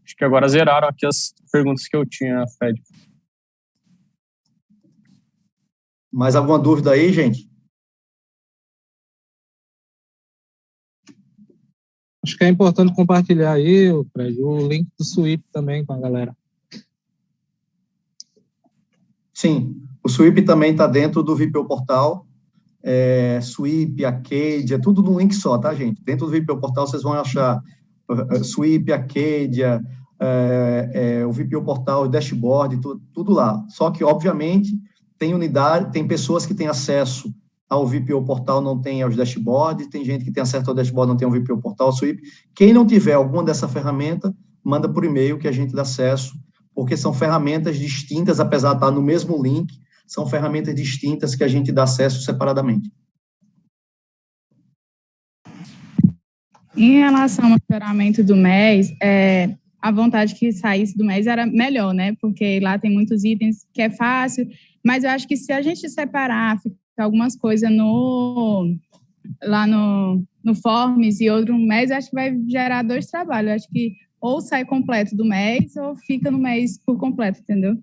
Acho que agora zeraram aqui as perguntas que eu tinha, Fred. Mais alguma dúvida aí, gente? Acho que é importante compartilhar aí, Fred, o link do Sweep também com a galera. Sim, o Sweep também está dentro do VPO Portal. Sweep, Acadia, tudo num link só, tá, gente? Dentro do VPO Portal vocês vão achar Sweep, Acadia, o VPO Portal, o dashboard, tudo lá. Só que, obviamente, tem pessoas que têm acesso ao VPO Portal, não tem aos dashboards, tem gente que tem acesso ao dashboard, não tem o VPO Portal, o Sweep. Quem não tiver alguma dessa ferramenta, manda por e-mail que a gente dá acesso, porque são ferramentas distintas, apesar de estar no mesmo link, são ferramentas distintas que a gente dá acesso separadamente. Em relação ao monitoramento do MES, a vontade que saísse do MES era melhor, né? Porque lá tem muitos itens que é fácil, mas eu acho que se a gente separar, ficar algumas coisas lá no Forms e outro no MES, acho que vai gerar 2 trabalhos. Eu acho que ou sai completo do MES ou fica no MES por completo, entendeu?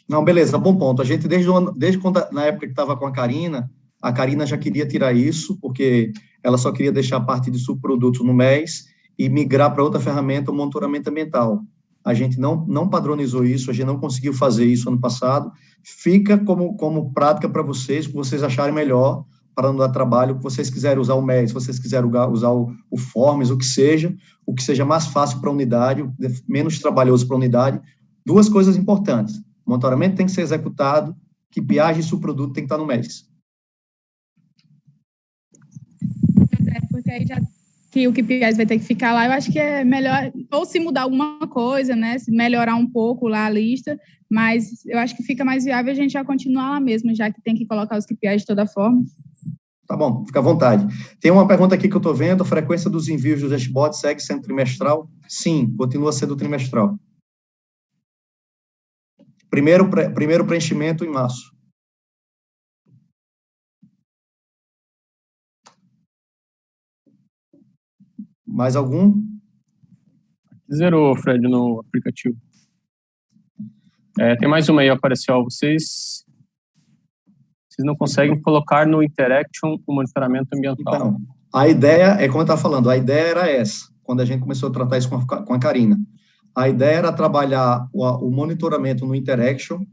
Não, beleza, bom ponto. A gente, desde quando, na época que estava com a Karina, A Karina já queria tirar isso, porque ela só queria deixar a parte de subprodutos no MES e migrar para outra ferramenta, o monitoramento ambiental. A gente não padronizou isso, a gente não conseguiu fazer isso ano passado. Fica como prática para vocês, que vocês acharem melhor, para não dar trabalho, que vocês quiserem usar o MES, se vocês quiserem usar o Forms, o que seja mais fácil para a unidade, menos trabalhoso para a unidade. Duas coisas importantes: o monitoramento tem que ser executado, KPIs de subproduto tem que estar no MES. Porque aí já que o KPIs vai ter que ficar lá, eu acho que é melhor, ou se mudar alguma coisa, né, se melhorar um pouco lá a lista, mas eu acho que fica mais viável a gente já continuar lá mesmo, já que tem que colocar os KPIs de toda forma. Tá bom, fica à vontade. Tem uma pergunta aqui que eu estou vendo: a frequência dos envios do dashboard segue sendo trimestral? Sim, continua sendo trimestral. Primeiro preenchimento em março. Mais algum? Zerou, Fred, no aplicativo. Tem mais uma aí, apareceu. Vocês não conseguem colocar no Interaction o monitoramento ambiental. Então, a ideia, como eu estava falando, a ideia era essa, quando a gente começou a tratar isso com a Karina. A ideia era trabalhar o monitoramento no Interaction,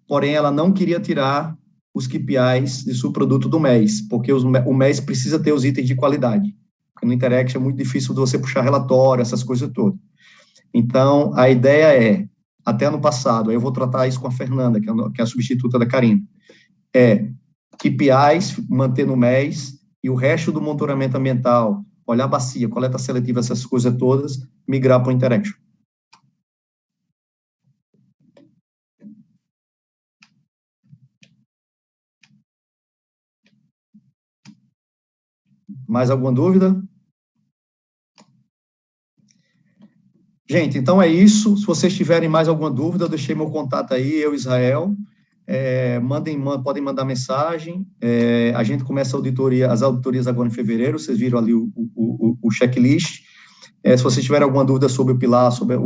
porém ela não queria tirar os KPIs de subproduto do MES, porque o MES precisa ter os itens de qualidade. Porque no Interaction é muito difícil de você puxar relatório, essas coisas todas. Então, a ideia até ano passado, aí eu vou tratar isso com a Fernanda, que é a substituta da Karina, KPIs, manter no MES, e o resto do monitoramento ambiental, olhar a bacia, coleta seletiva, essas coisas todas, migrar para o Interaction. Mais alguma dúvida? Gente, então é isso. Se vocês tiverem mais alguma dúvida, eu deixei meu contato aí, eu, Israel. Podem mandar mensagem. A gente começa as auditorias agora em fevereiro. Vocês viram ali o checklist. Se vocês tiverem alguma dúvida sobre o Pilar, sobre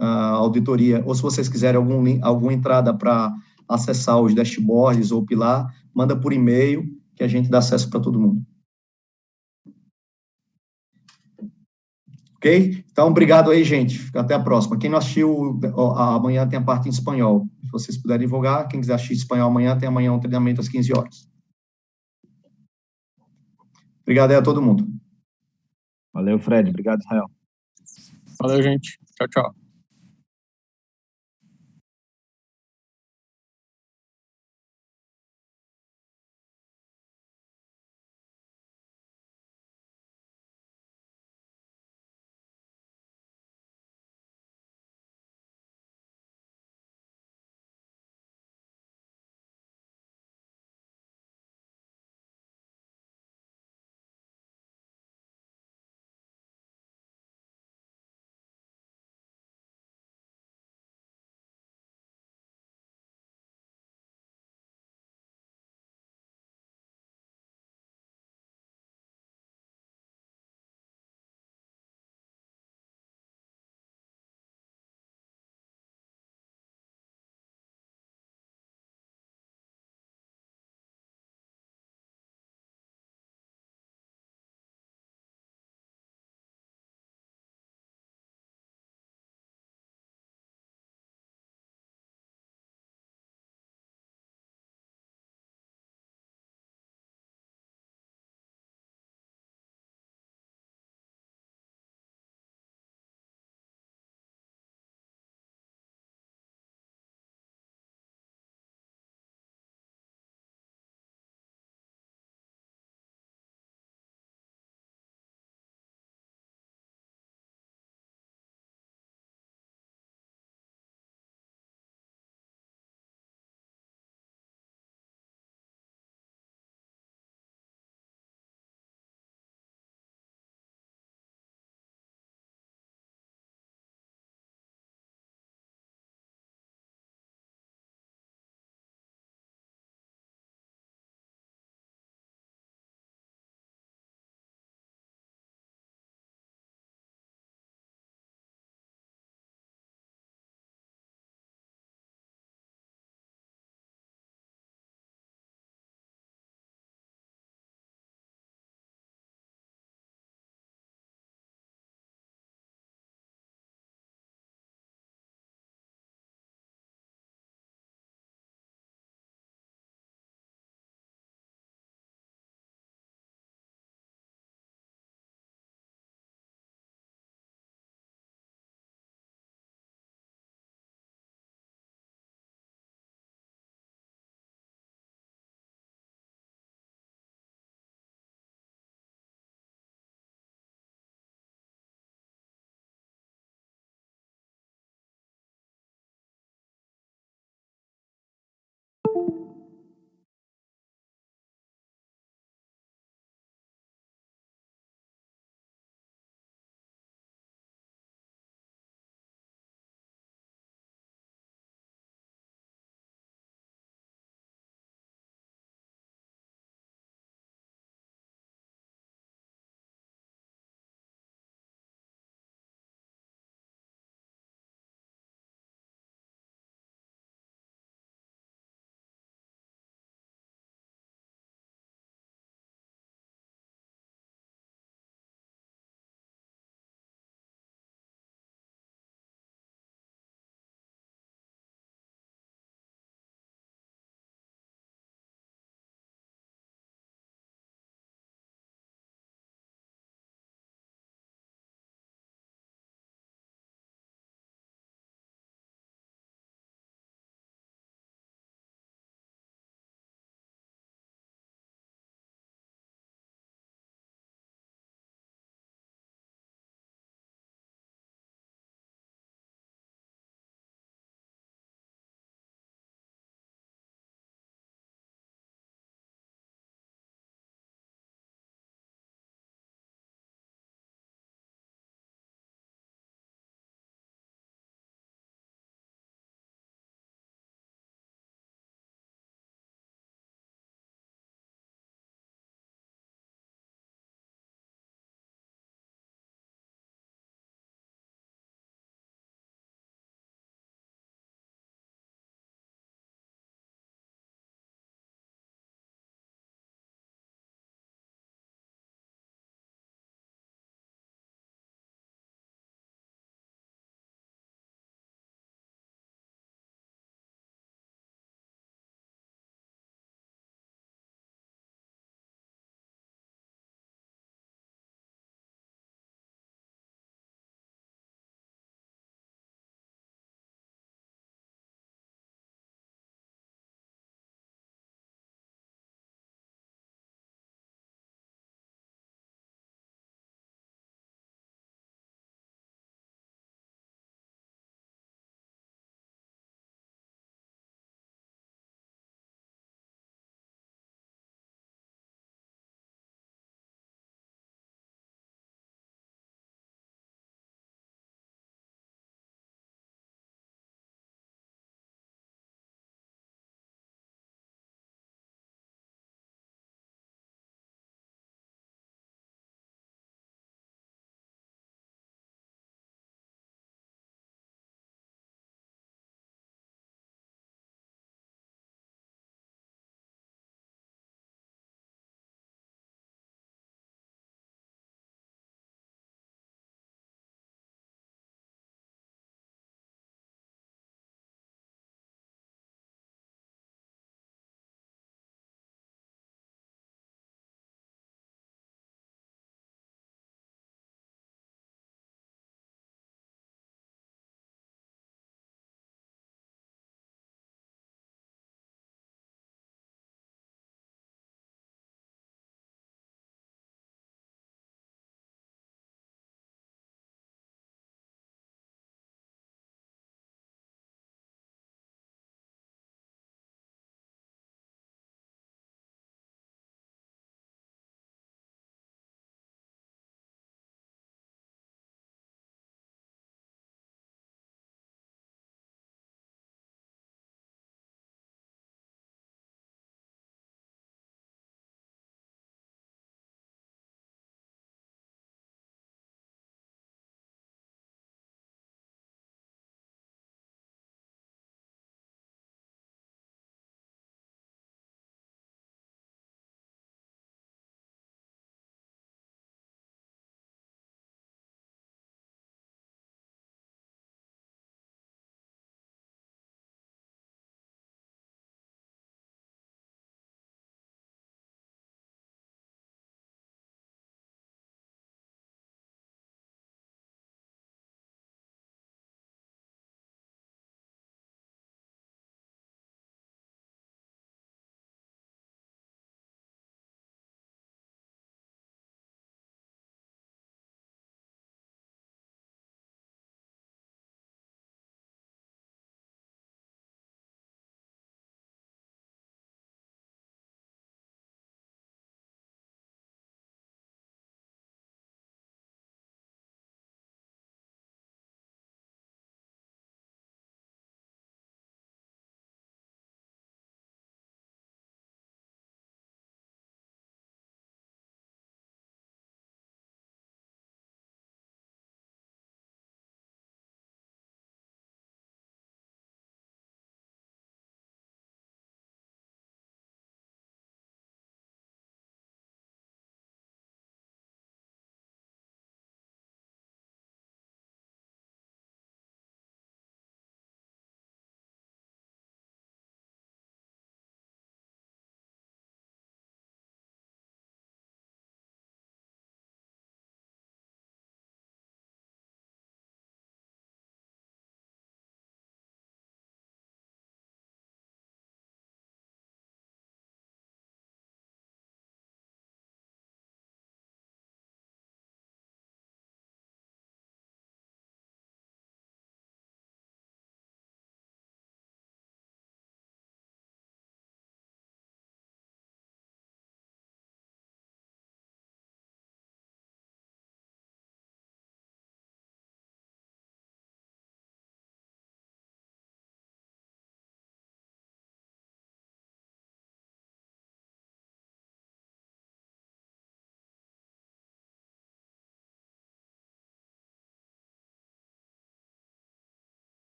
a auditoria, ou se vocês quiserem alguma entrada para acessar os dashboards ou o Pilar, manda por e-mail, que a gente dá acesso para todo mundo. Ok? Então, obrigado aí, gente. Até a próxima. Quem não assistiu, amanhã tem a parte em espanhol. Se vocês puderem divulgar, quem quiser assistir espanhol amanhã, tem amanhã um treinamento às 15 horas. Obrigado aí a todo mundo. Valeu, Fred. Obrigado, Israel. Valeu, gente. Tchau, tchau.